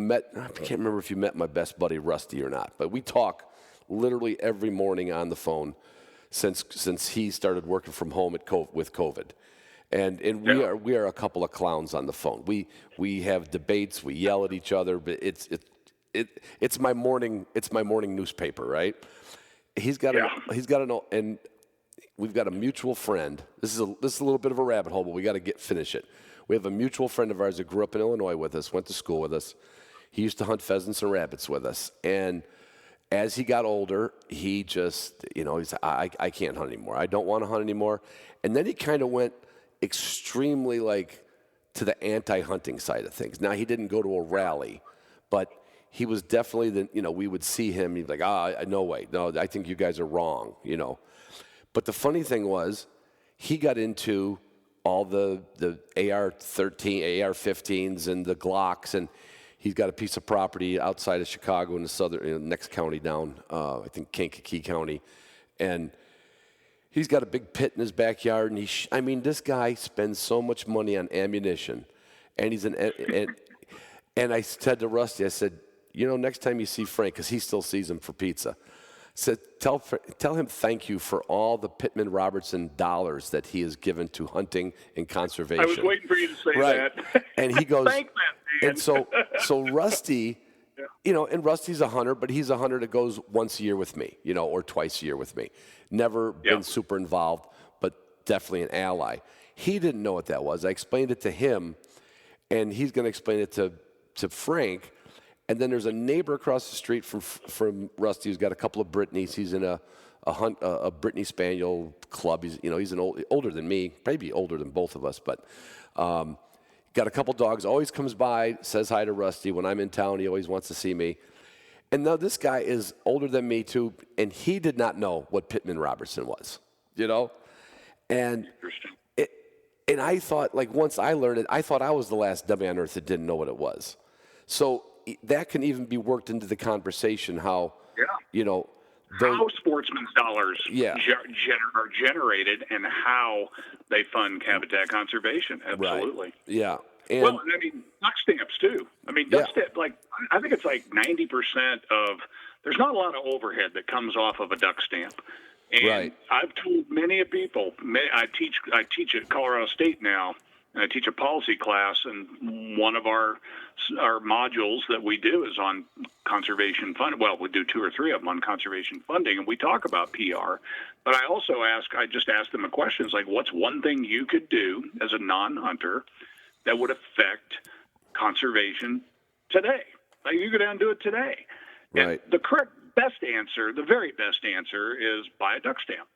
can't remember if you met my best buddy Rusty or not, but we talk literally every morning on the phone since he started working from home with COVID. And we are a couple of clowns on the phone. We have debates, we yell at each other, but it's my morning newspaper, right? He's got to know, and we've got a mutual friend. This is a little bit of a rabbit hole, but we got to finish it. We have a mutual friend of ours that grew up in Illinois with us, went to school with us. He used to hunt pheasants and rabbits with us. And as he got older, he just, he's I can't hunt anymore. I don't want to hunt anymore. And then he kind of went extremely to the anti-hunting side of things. Now, he didn't go to a rally, but he was definitely we would see him. He'd be like, no way. No, I think you guys are wrong, But the funny thing was, he got into all the AR-15s and the Glocks, and he's got a piece of property outside of Chicago in the southern, next county down, I think Kankakee County, and he's got a big pit in his backyard. And this guy spends so much money on ammunition, and and I said to Rusty, I said, next time you see Frank, because he still sees him for pizza, said, tell him thank you for all the Pittman Robertson dollars that he has given to hunting and conservation. I was waiting for you to say that. And he goes, thank that man. And so Rusty, and Rusty's a hunter, but he's a hunter that goes once a year with me, or twice a year with me. Never been super involved, but definitely an ally. He didn't know what that was. I explained it to him, and he's going to explain it to Frank. And then there's a neighbor across the street from Rusty who's got a couple of Brittany's. He's in a Brittany Spaniel club. He's older than me, maybe older than both of us, but got a couple dogs. Always comes by, says hi to Rusty. When I'm in town, he always wants to see me. And now this guy is older than me too, and he did not know what Pittman Robertson was, And and I thought, once I learned it, I thought I was the last dummy on earth that didn't know what it was. So that can even be worked into the conversation, how, how sportsmen's dollars are generated and how they fund habitat conservation. Absolutely. Right. Yeah. And duck stamps too. Duck stamp, I think it's 90% of, there's not a lot of overhead that comes off of a duck stamp. And I've told many people, I teach at Colorado State now, and I teach a policy class, and one of our modules that we do is on conservation funding. Well, we do 2 or 3 of them on conservation funding, and we talk about PR. But I just ask them a question, what's one thing you could do as a non-hunter that would affect conservation today. Like, you go down and do it today. Right. And the correct best answer, the very best answer, is buy a duck stamp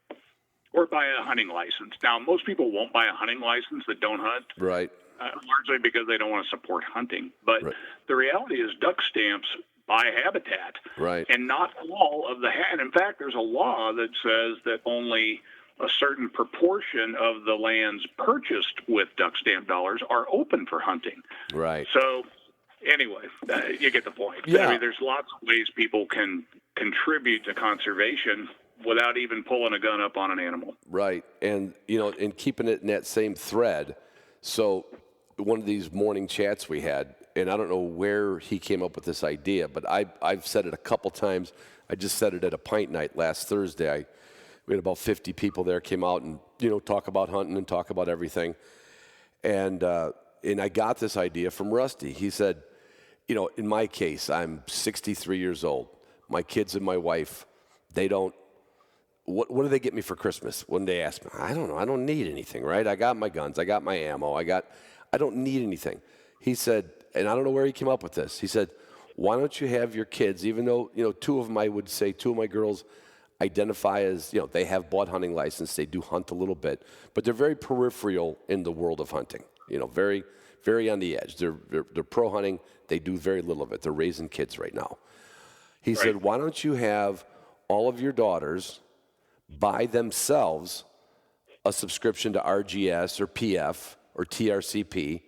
or buy a hunting license. Now, most people won't buy a hunting license that don't hunt. Right. Largely because they don't want to support hunting. But Right. the reality is duck stamps buy habitat. Right. And not all of the and in fact, there's a law that says that only a certain proportion of the lands purchased with duck stamp dollars are open for hunting. Right. So anyway, you get the point. Yeah. I mean, there's lots of ways people can contribute to conservation without even pulling a gun up on an animal. Right. And, and keeping it in that same thread. So one of these morning chats we had, and I don't know where he came up with this idea, but I've said it a couple times. I just said it at a pint night last Thursday. We had about 50 people there, came out and, talk about hunting and talk about everything. And I got this idea from Rusty. He said, in my case, I'm 63 years old. My kids and my wife, they don't, what do they get me for Christmas? When they ask me, I don't know. I don't need anything, right? I got my guns. I got my ammo. I don't need anything. He said, and I don't know where he came up with this. He said, why don't you have your kids, even though, two of them, I would say, two of my girls identify as, they have bought hunting license. They do hunt a little bit, but they're very peripheral in the world of hunting, very, very on the edge. They're pro hunting. They do very little of it. They're raising kids right now. He said, why don't you have all of your daughters buy themselves a subscription to RGS or PF or TRCP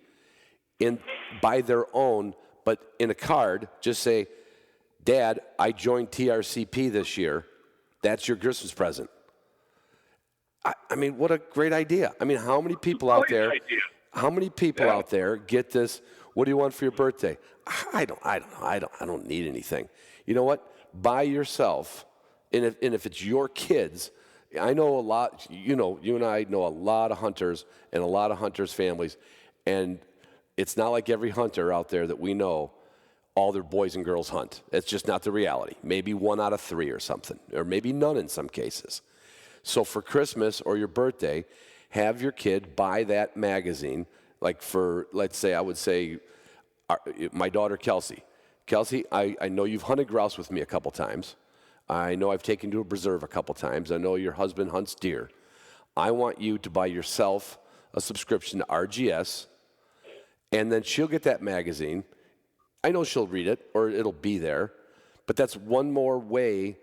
and buy their own, but in a card, just say, Dad, I joined TRCP this year. That's your Christmas present. I mean, what a great idea. I mean, how many people out there, out there get this? What do you want for your birthday? I don't need anything. You know what? Buy yourself. And if it's your kids, I know a lot, you and I know a lot of hunters and a lot of hunters' families, and it's not like every hunter out there that we know, all their boys and girls hunt. It's just not the reality. Maybe 1 out of 3 or something, or maybe none in some cases. So for Christmas or your birthday, have your kid buy that magazine, like for, let's say, I would say, my daughter Kelsey. Kelsey, I know you've hunted grouse with me a couple times. I know I've taken you to a preserve a couple times. I know your husband hunts deer. I want you to buy yourself a subscription to RGS, and then she'll get that magazine. I know she'll read it, or it'll be there, but that's one more way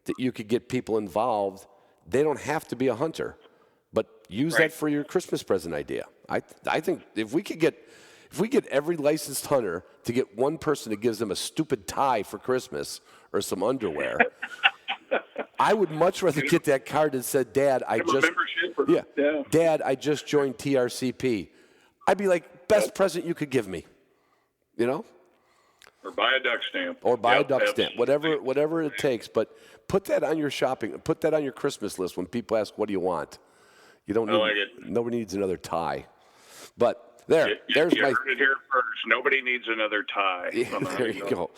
that you could get people involved. They don't have to be a hunter, but use that for your Christmas present idea. I think if we get every licensed hunter to get one person that gives them a stupid tie for Christmas or some underwear, I would much rather get that card that said, Dad, Dad, I just joined TRCP. I'd be like, best present you could give me, Or buy a duck stamp. Whatever it takes. But put that on your put that on your Christmas list when people ask, what do you want? You don't need, nobody needs another tie. But there's you heard it here first. Nobody needs another tie. There you go.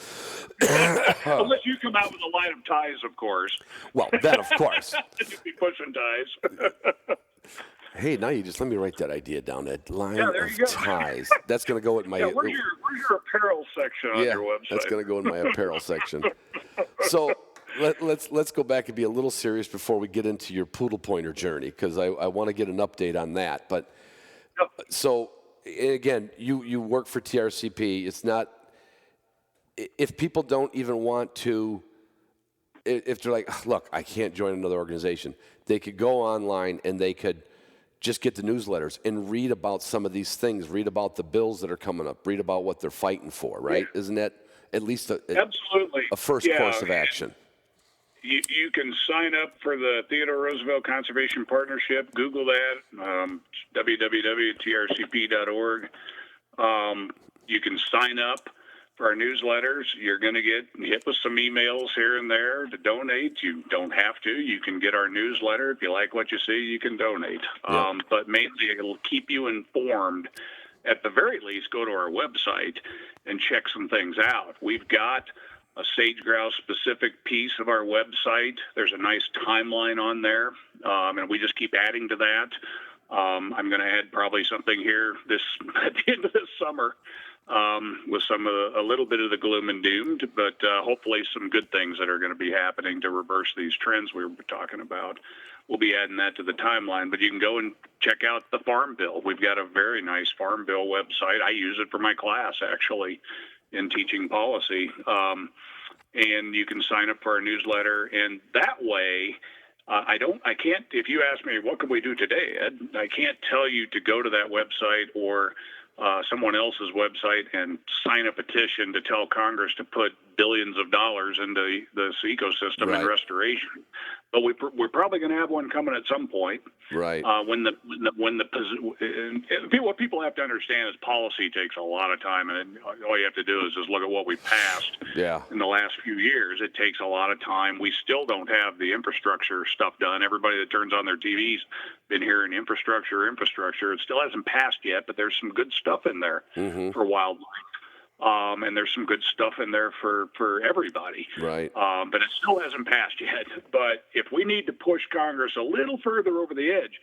Unless you come out with a line of ties, of course. Well, that of course. You'd be pushing ties. Hey, now you just let me write that idea down. That line of ties. That's going to go with my. Where's your apparel section on your website? That's going to go in my apparel section. So let's go back and be a little serious before we get into your poodle pointer journey, because I want to get an update on that. But so again, you work for TRCP. It's not, if people don't even want to, if they're like, look, I can't join another organization, they could go online and they could just get the newsletters and read about some of these things, read about the bills that are coming up, read about what they're fighting for, right? Yeah. Isn't that at least absolutely a first course of action? You can sign up for the Theodore Roosevelt Conservation Partnership. Google that, www.trcp.org. You can sign up for our newsletters. You're going to get hit with some emails here and there to donate. You don't have to. You can get our newsletter. If you like what you see, you can donate. Yep. But mainly it'll keep you informed. At the very least, go to our website and check some things out. We've got a sage grouse specific piece of our website. There's a nice timeline on there, and we just keep adding to that. I'm going to add probably something here at the end of this summer with a little bit of the gloom and doom, but hopefully some good things that are going to be happening to reverse these trends we were talking about. We'll be adding that to the timeline, but you can go and check out the Farm Bill. We've got a very nice Farm Bill website. I use it for my class, actually, in teaching policy. And you can sign up for our newsletter, and that way, I can't, if you ask me, what can we do today, Ed? I can't tell you to go to that website or someone else's website and sign a petition to tell Congress to put billions of dollars into this ecosystem and restoration. But we're probably going to have one coming at some point. Right. What people have to understand is policy takes a lot of time, and all you have to do is just look at what we passed in the last few years. It takes a lot of time. We still don't have the infrastructure stuff done. Everybody that turns on their TVs been hearing infrastructure. It still hasn't passed yet, but there's some good stuff in there for wildlife. And there's some good stuff in there for everybody. Right. But it still hasn't passed yet. But if we need to push Congress a little further over the edge,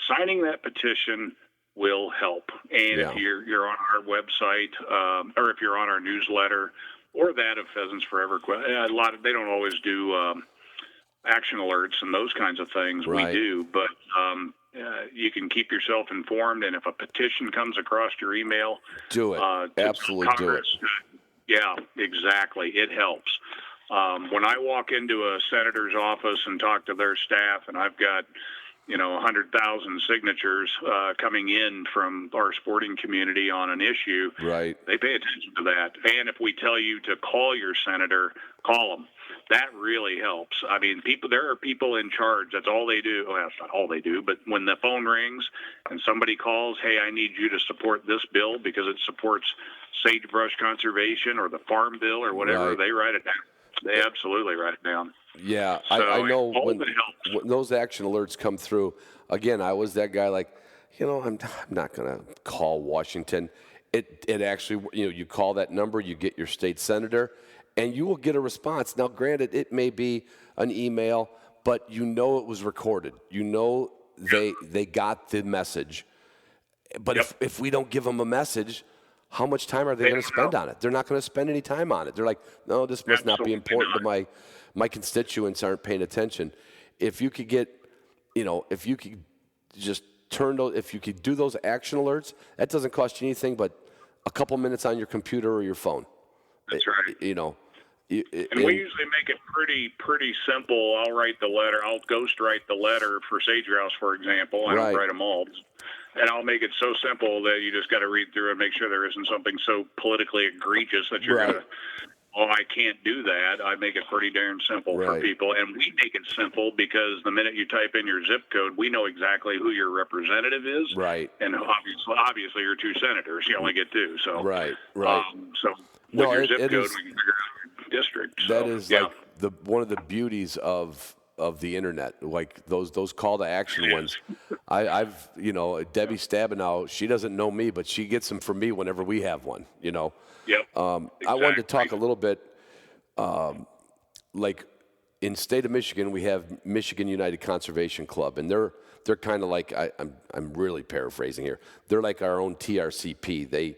signing that petition will help. And if you're on our website, or if you're on our newsletter, or that of Pheasants Forever, they don't always do action alerts and those kinds of things. Right. We do, but you can keep yourself informed, and if a petition comes across your email, do it. Absolutely Congress, do it. Yeah, exactly. It helps. When I walk into a senator's office and talk to their staff, and I've got 100,000 signatures coming in from our sporting community on an issue, right? They pay attention to that. And if we tell you to call your senator, call them. That really helps. I mean, there are people in charge. That's all they do. Well, that's not all they do, but when the phone rings and somebody calls, hey, I need you to support this bill because it supports sagebrush conservation or the Farm Bill or whatever, they write it down. They absolutely write it down. Yeah, so I know when those action alerts come through, again, I was that guy like, I'm not going to call Washington. It actually, you call that number, you get your state senator, and you will get a response. Now, granted, it may be an email, but it was recorded. They got the message. But if we don't give them a message, how much time are they going to spend on it? They're not going to spend any time on it. They're like, no, this must not be important to my constituents aren't paying attention. If you could get, if you could just if you could do those action alerts, that doesn't cost you anything but a couple minutes on your computer or your phone. That's right. And we usually make it pretty simple. I'll write the letter. I'll ghost write the letter for sage grouse, for example. I don't write them all. And I'll make it so simple that you just got to read through and make sure there isn't something so politically egregious that you're going to, I can't do that. I make it pretty darn simple for people. And we make it simple because the minute you type in your zip code, we know exactly who your representative is. Right. And obviously your two senators, you only get two. So Right. So with your zip code, we can figure out your district. That is like one of the beauties of the internet, like those call to action ones. I've Debbie Stabenow, she doesn't know me, but she gets them from me whenever we have one. Yep. Exactly. I wanted to talk a little bit, like in state of Michigan, we have Michigan United Conservation Club, and they're kind of like I'm really paraphrasing here. They're like our own TRCP.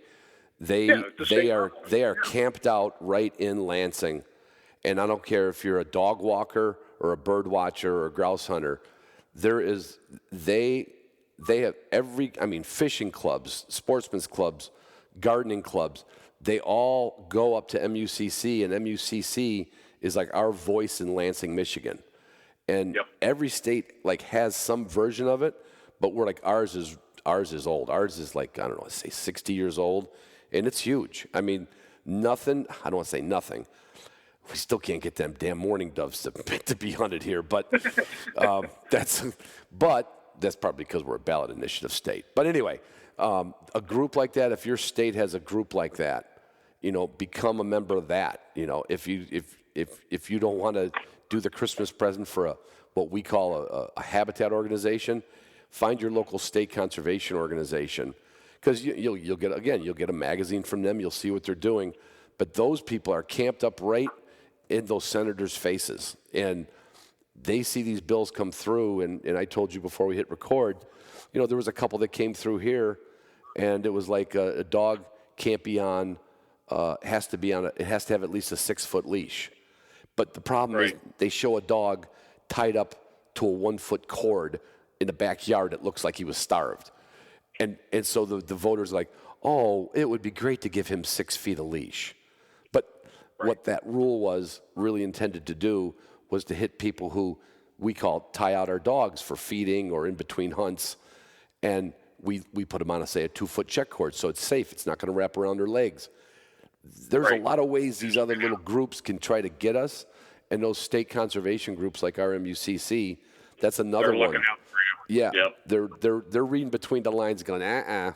They are camped out right in Lansing, and I don't care if you're a dog walker or a bird watcher or a grouse hunter. They have fishing clubs, sportsmen's clubs, gardening clubs. They all go up to MUCC, and MUCC is like our voice in Lansing, Michigan. And every state has some version of it, but we're like ours is old. Ours is like, I don't know, let's say 60 years old, and it's huge. I mean, nothing. I don't want to say nothing. We still can't get them damn mourning doves to be hunted here, but that's probably because we're a ballot initiative state. But anyway, a group like that, if your state has a group like that, become a member of that. If you don't want to do the Christmas present for what we call a habitat organization, find your local state conservation organization, because you'll get a magazine from them. You'll see what they're doing, but those people are camped up right in those senators' faces, and they see these bills come through. And I told you before we hit record, there was a couple that came through here, and it was like a dog can't be on, it has to have at least a 6-foot leash. But the problem is they show a dog tied up to a 1-foot cord in the backyard. It looks like he was starved. And so the voters are like, oh, it would be great to give him 6 feet of leash. But what that rule was really intended to do was to hit people who we call tie out our dogs for feeding or in between hunts. And we put them on, say, a 2-foot check cord, so it's safe. It's not going to wrap around their legs. There's a lot of ways these other little groups can try to get us, and those state conservation groups like RMUCC, that's another They're one. looking out for you. Yeah, Yep. they're reading between the lines, going,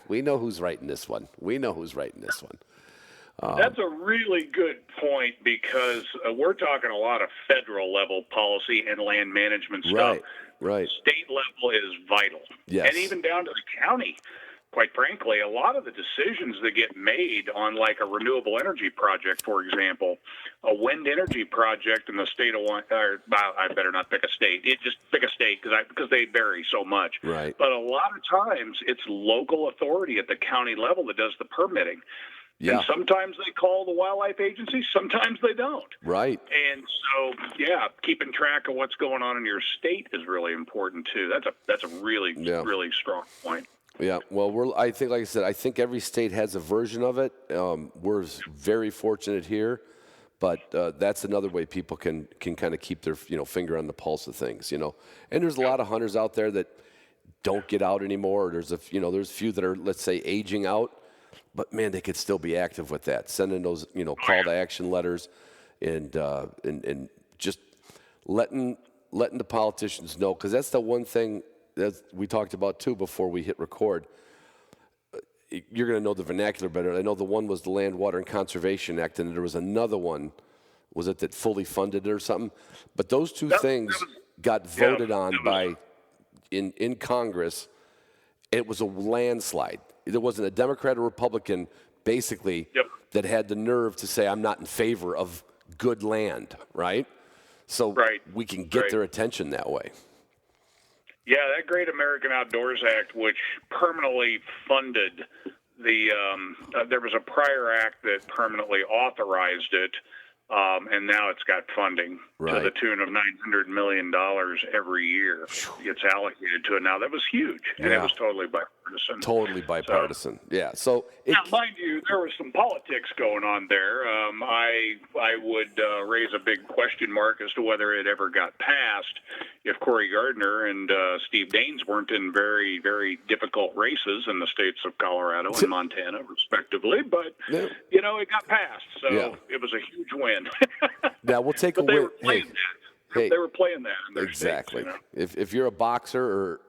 we know who's writing this one. We know who's writing this one. That's a really good point because we're talking a lot of federal level policy and land management stuff. Right. State level is vital. Yes. And even down to the county. Quite frankly, a lot of the decisions that get made on like a renewable energy project, for example, a wind energy project in the state of I better not pick a state. Just pick a state because they vary so much. Right. But a lot of times it's local authority at the county level that does the permitting. Yeah. And sometimes they call the wildlife agency, sometimes they don't. Right. And so, keeping track of what's going on in your state is really important too. That's a really, really strong point. Yeah, well, I think, like I said, I think every state has a version of it. We're very fortunate here, but that's another way people can kind of keep their finger on the pulse of things, And there's a lot of hunters out there that don't get out anymore. There's a few that are, let's say, aging out, but man, they could still be active with that, sending those call to action letters, and just letting the politicians know, because that's the one thing that we talked about too before we hit record. You're going to know the vernacular better. I know the one was the Land, Water, and Conservation Act, and there was another one, was it that fully funded it or something? But those two things got voted on in Congress. It was a landslide. There wasn't a Democrat or Republican, basically, that had the nerve to say, I'm not in favor of good land, right? So we can get their attention that way. Yeah, that Great American Outdoors Act, which permanently funded there was a prior act that permanently authorized it, and now it's got funding to the tune of $900 million every year. It's allocated to it now. That was huge, and it was totally bipartisan. Totally bipartisan, So now, mind you, there was some politics going on there. I would raise a big question mark as to whether it ever got passed if Cory Gardner and Steve Daines weren't in very, very difficult races in the states of Colorado and Montana, respectively. But, it got passed, so it was a huge win. Now, we'll take a win. They were playing that. They were playing that in their exactly. States, If you're a boxer, or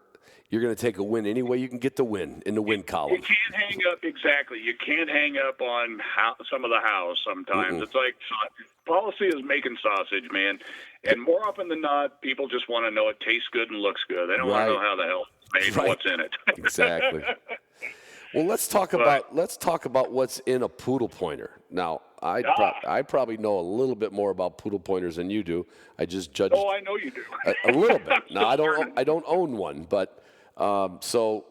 you're going to take a win any way you can get the win in the win column. You can't hang up, exactly. You can't hang up on some of the house sometimes. It's like policy is making sausage, man. And more often than not, people just want to know it tastes good and looks good. They don't want to know how the hell it's made and what's in it. Exactly. Well, let's talk about what's in a poodle pointer. Now, I probably know a little bit more about poodle pointers than you do. I just judge. Oh, I know you do. a little bit. Now, I don't own one, but so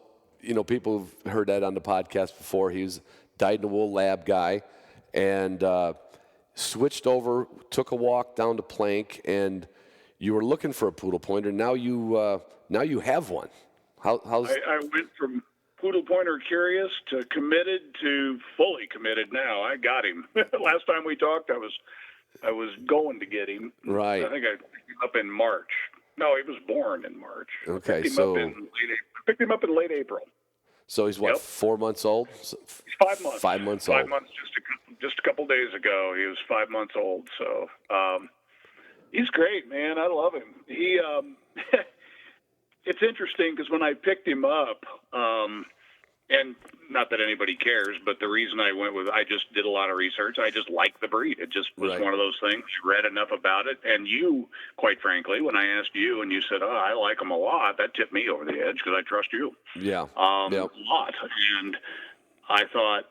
people have heard that on the podcast before. He was dyed-in-the-wool lab guy, and switched over, took a walk down to Plank, and you were looking for a poodle pointer. Now you have one. How's I went from poodle pointer curious to committed to fully committed now. I got him. Last time we talked, I was going to get him. Right. I think I picked him up in March. No, he was born in March. Okay, I picked him up in late April. So he's what, 4 months old? He's 5 months. 5 months old. 5 months just a couple days ago. He was 5 months old. So he's great, man. I love him. He it's interesting because when I picked him up, and not that anybody cares, but the reason I just did a lot of research. I just liked the breed. It just was one of those things. You read enough about it. And you, quite frankly, when I asked you and you said, oh, I like him a lot, that tipped me over the edge because I trust you. Yeah. A lot. And I thought,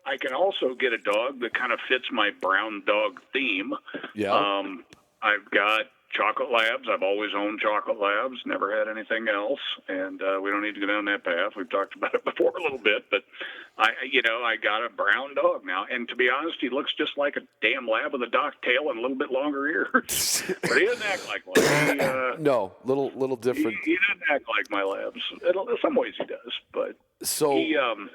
I can also get a dog that kind of fits my brown dog theme. Yeah. I've got chocolate labs. I've always owned chocolate labs, never had anything else, and we don't need to go down that path. We've talked about it before a little bit, but I got a brown dog now, and to be honest, he looks just like a damn lab with a dock tail and a little bit longer ears. But he doesn't act like one. No, little different. He doesn't act like my labs. In some ways he does, but so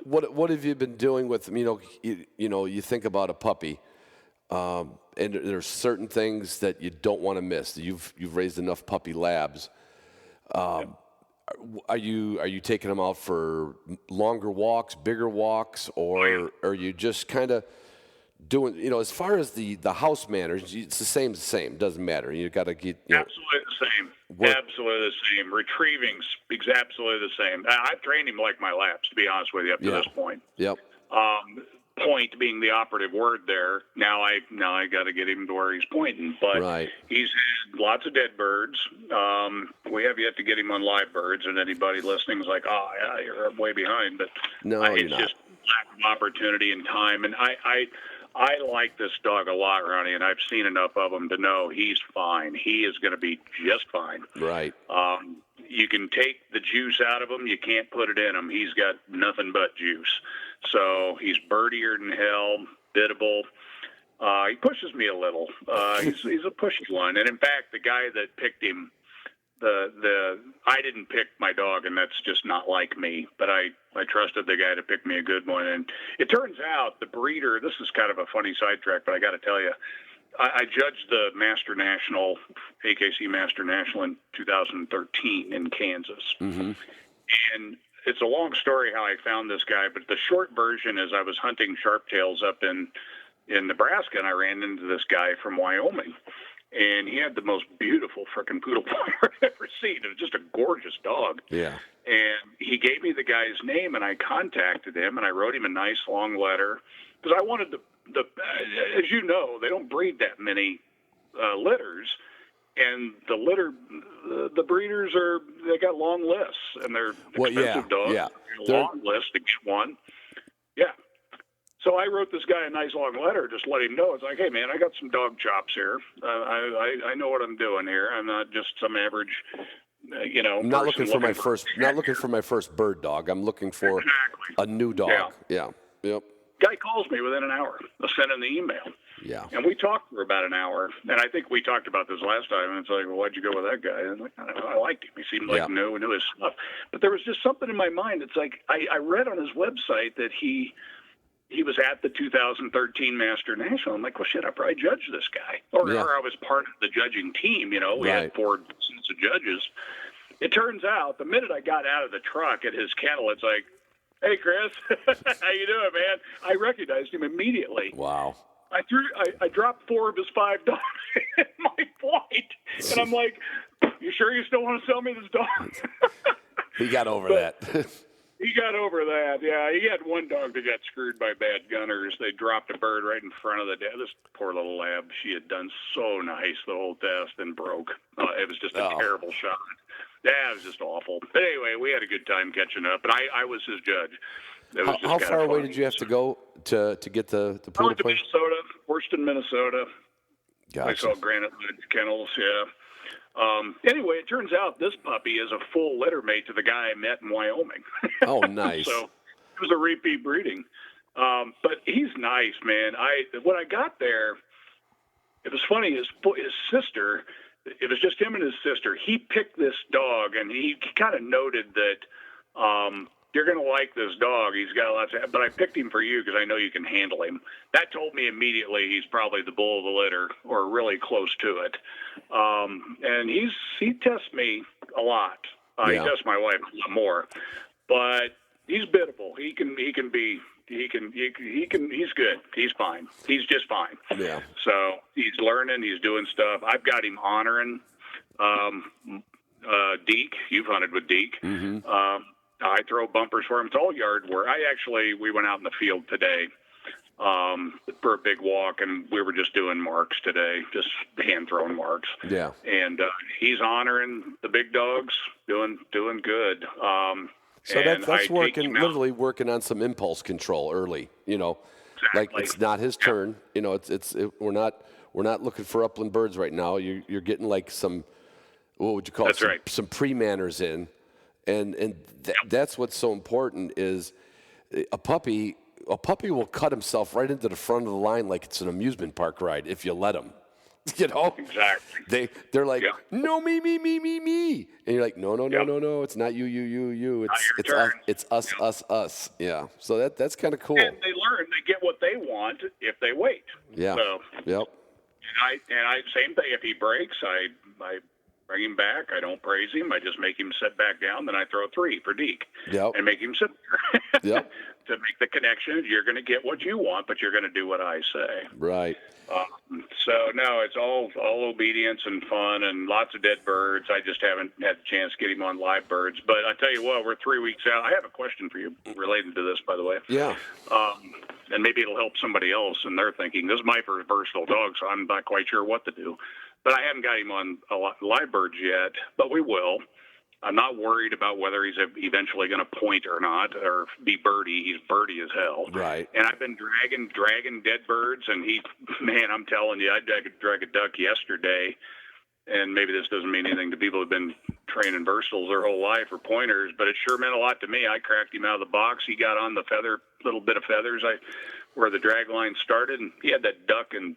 what have you been doing with him? You think about a puppy. And there's certain things that you don't want to miss. You've raised enough puppy labs. Are you taking them out for longer walks, bigger walks, or are you just kind of doing? As far as the house manners, it's the same. Doesn't matter. You got to get absolutely the same. Absolutely the same. Retrieving's absolutely the same. I've trained him like my labs, to be honest with you, up to this point. Yep. Point being the operative word there. Now I got to get him to where he's pointing. But he's had lots of dead birds. We have yet to get him on live birds, and anybody listening is like, oh, yeah, you're way behind. But no, it's just lack of opportunity and time. And I like this dog a lot, Ronnie, and I've seen enough of him to know he's fine. He is going to be just fine. Right. You can take the juice out of him. You can't put it in him. He's got nothing but juice. So he's birdier than hell, biddable. He pushes me a little. He's a pushy one. And in fact, the guy that picked him, I didn't pick my dog, and that's just not like me. But I trusted the guy to pick me a good one. And it turns out the breeder. This is kind of a funny sidetrack, but I got to tell you, I judged the Master National, AKC Master National in 2013 in Kansas. Mm-hmm. And it's a long story how I found this guy, but the short version is I was hunting sharptails up in Nebraska, and I ran into this guy from Wyoming. And he had the most beautiful frickin' poodle I've ever seen. It was just a gorgeous dog. Yeah. And he gave me the guy's name, and I contacted him, and I wrote him a nice long letter because I wanted as you know, they don't breed that many litters, and the breeders they got long lists, and they're expensive dogs. Yeah. Long list to get one. Yeah. So I wrote this guy a nice long letter, just let him know. It's like, hey man, I got some dog chops here. I know what I'm doing here. I'm not just some average, I'm not looking for my first bird dog. I'm looking for a new dog. Yeah. Yep. Guy calls me within an hour of sending the email. Yeah. And we talked for about an hour. And I think we talked about this last time. And it's like, well, why'd you go with that guy? And I'm like, I don't know. I liked him. He seemed like knew his stuff. But there was just something in my mind. It's like I read on his website that he was at the 2013 Master National. I'm like, well, shit, I probably judged this guy. Or I was part of the judging team. We had 4 sets of judges. It turns out the minute I got out of the truck at his kennel, it's like, hey, Chris, how you doing, man? I recognized him immediately. Wow. I dropped 4 of his 5 dogs in my flight. And I'm like, you sure you still want to sell me this dog? He got over that. He got over that, yeah. He had one dog that got screwed by bad gunners. They dropped a bird right in front of this poor little lab. She had done so nice the whole test and broke. It was just a terrible shot. Yeah, it was just awful. But anyway, we had a good time catching up, and I was his judge. How far away did you have to go to get the pool? I went to Minnesota, Worston, Minnesota. Gotcha. I saw Granite Ledge Kennels, yeah. Anyway, it turns out this puppy is a full litter mate to the guy I met in Wyoming. Oh, nice. So it was a repeat breeding. But he's nice, man. When I got there, it was funny. His sister, it was just him and his sister. He picked this dog, and he kind of noted that you're going to like this dog. He's got lots of, but I picked him for you because I know you can handle him. That told me immediately he's probably the bull of the litter or really close to it. And he tests me a lot. He tests my wife a lot more, but he's biddable. He's good. He's fine. He's just fine. Yeah. So he's learning. He's doing stuff. I've got him honoring Deke. You've hunted with Deke. Mm-hmm. I throw bumpers for him. It's all yard work. We went out in the field today for a big walk, and we were just doing marks today, just hand-thrown marks. Yeah. And he's honoring the big dogs, doing good. So that's literally working on some impulse control early, Exactly. Like it's not his turn, we're not looking for upland birds right now. You're getting like some, what would you call That's it? right. Some pre-manners in, and that's what's so important is a puppy will cut himself right into the front of the line like it's an amusement park ride if you let him. You know, Exactly. They're like, Yeah. no, me, and you're like, no, no, it's not you, it's us. Yeah, so that's kind of cool. And they learn, they get what they want if they wait. Yeah. So, Yep. and I same thing. If he breaks, I bring him back. I don't praise him. I just make him sit back down. Then I throw 3 for Deke. Yep. And make him sit there. Yep. To make the connection, you're going to get what you want, but you're going to do what I say. Right. So no, it's all obedience and fun and lots of dead birds. I just haven't had a chance to get him on live birds. But I tell you what, we're 3 weeks out. I have a question for you related to this, by the way. Yeah. And maybe it'll help somebody else in their thinking. This is my first versatile dog, so I'm not quite sure what to do. But I haven't got him on live birds yet, but we will. I'm not worried about whether he's eventually going to point or not, or be birdie. He's birdie as hell. Right. And I've been dragging dead birds, and man, I'm telling you, I drag a duck yesterday, and maybe this doesn't mean anything to people who've been training versatiles their whole life or pointers, but it sure meant a lot to me. I cracked him out of the box. He got on the little bit of feathers where the drag line started, and he had that duck in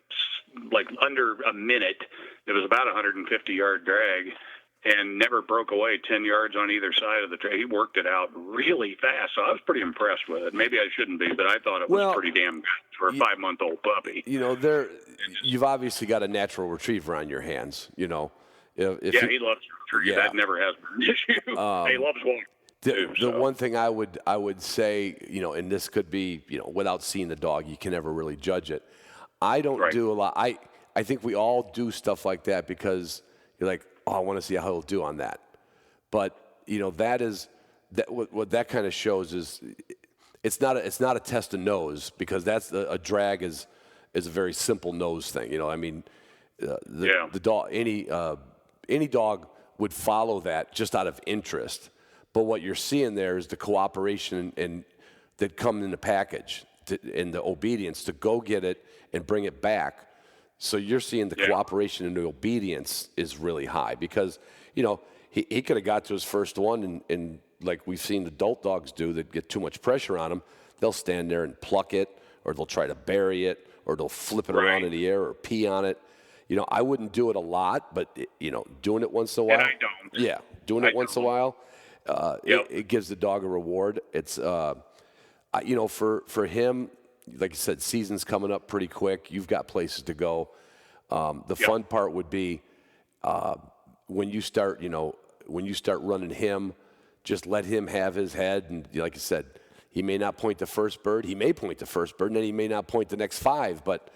like under a minute. It was about a 150-yard drag. And never broke away 10 yards on either side of the trail. He worked it out really fast, so I was pretty impressed with it. Maybe I shouldn't be, but I thought it was pretty damn good for a 5-month-old puppy. You know, you've obviously got a natural retriever on your hands. You know, he loves retrieve. Yeah. That never has been an issue. He loves walking. The one thing I would say, you know, and this could be, you know, without seeing the dog, you can never really judge it. I don't do a lot. I think we all do stuff like that because you're like, oh, I want to see how he'll do on that. But, you know, what that kind of shows is it's not a test of nose, because that's a drag is a very simple nose thing. You know, I mean, the dog, any dog would follow that just out of interest. But what you're seeing there is the cooperation and that come in the package and the obedience to go get it and bring it back. So you're seeing the cooperation and the obedience is really high, because, you know, he could have got to his first one and like we've seen adult dogs do that get too much pressure on them, they'll stand there and pluck it, or they'll try to bury it, or they'll flip it around in the air or pee on it. You know, I wouldn't do it a lot, but, you know, doing it once in a while. And I don't. Yeah, doing it once in a while, it gives the dog a reward. It's, you know, for him, like I said, season's coming up pretty quick. You've got places to go. The fun part would be when you start running him, just let him have his head. And like I said, he may not point the first bird. He may point the first bird, and then he may not point the next 5. But,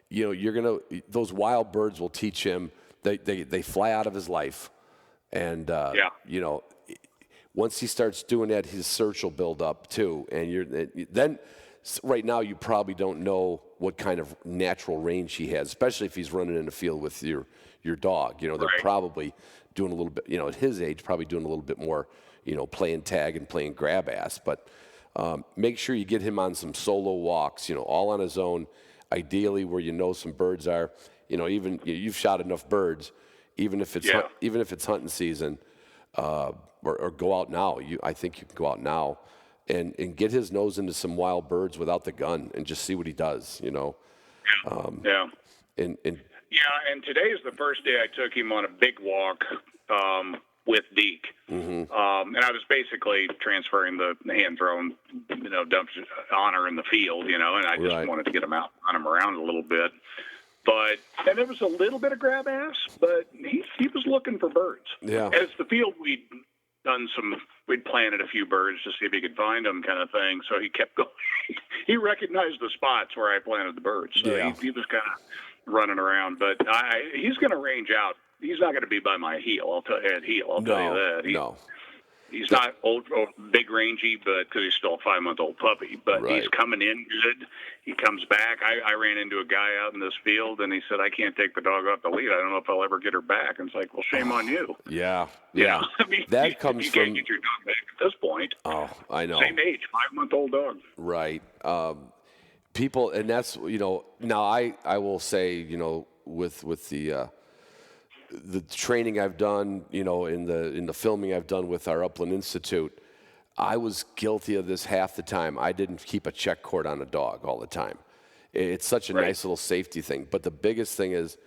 you know, those wild birds will teach him. They fly out of his life. And, you know, once he starts doing that, his search will build up too. And then right now you probably don't know what kind of natural range he has, especially if he's running in the field with your dog. You know, they're probably doing a little bit, you know, at his age, probably doing a little bit more, you know, playing tag and playing grab ass. But make sure you get him on some solo walks, you know, all on his own, ideally where you know some birds are. You know, even you've shot enough birds, even if it's hunting season, or go out now. I think you can go out now and get his nose into some wild birds without the gun and just see what he does, you know. And today is the first day I took him on a big walk with Deke. And I was basically transferring the hand thrown, you know, honor in the field, you know, and I just wanted to get him out, run him around a little bit. And there was a little bit of grab ass, but he was looking for birds. Yeah. As the field, we'd planted a few birds to see if he could find them, kind of thing. So he kept going. He recognized the spots where I planted the birds. So he was kind of running around. But he's going to range out. He's not going to be by my heel. I'll tell you that. He's not old, big rangy, but because he's still a 5-month-old puppy. But he's coming in good. He comes back. I ran into a guy out in this field, and he said, "I can't take the dog off the lead. I don't know if I'll ever get her back." And it's like, well, shame on you. Yeah. I mean, that comes you from. Can't get your dog back at this point. Oh, I know. Same age, 5-month-old dog. Right. People, and that's, you know. Now I will say, you know, with the training I've done, in the filming I've done with our Upland Institute, I was guilty of this half the time. I didn't keep a check cord on a dog all the time. It's such a nice little safety thing. But the biggest thing is,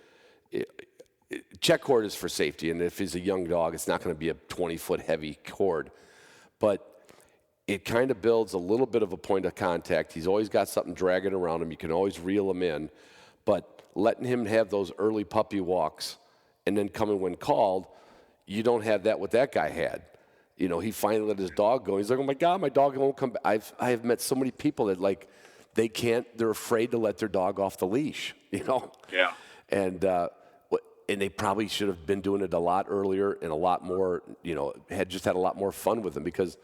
check cord is for safety. And if he's a young dog, it's not going to be a 20-foot heavy cord. But it kind of builds a little bit of a point of contact. He's always got something dragging around him. You can always reel him in. But letting him have those early puppy walks and then coming when called, you don't have that what that guy had. He finally let his dog go. He's like, oh, my God, my dog won't come back. I have met so many people that, they're afraid to let their dog off the leash, Yeah. And they probably should have been doing it a lot earlier and a lot more, had a lot more fun with them because,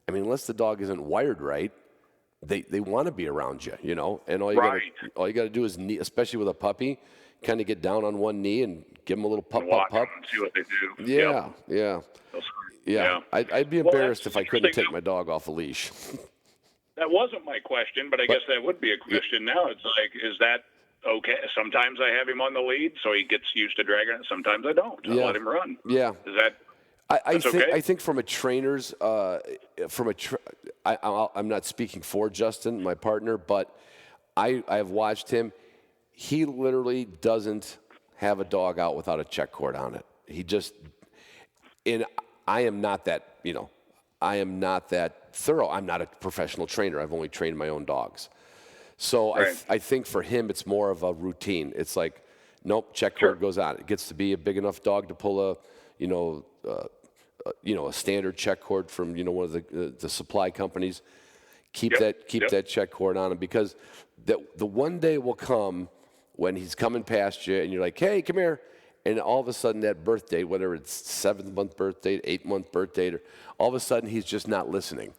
unless the dog isn't wired right, they want to be around you, and all you got to do is, especially with a puppy, kind of get down on one knee and give them a little pup. And see what they do. Yeah. I'd be embarrassed if I couldn't take my dog off a leash. That wasn't my question, but I guess that would be a question now. It's like, is that okay? Sometimes I have him on the lead, so he gets used to dragging it. Sometimes I don't. I let him run. Yeah. Is that I think from a trainer's, I'm not speaking for Justin, my partner, but I have watched him. He literally doesn't have a dog out without a check cord on it. And I am not that, I am not that thorough. I'm not a professional trainer. I've only trained my own dogs. So I think for him, it's more of a routine. It's like, nope, check cord goes on. It gets to be a big enough dog to pull a standard check cord from, one of the supply companies. Keep that check cord on him because the one day will come when he's coming past you and you're like, hey, come here. And all of a sudden that birth date, whether it's 7th-month birth date, 8th-month birth date, or all of a sudden he's just not listening.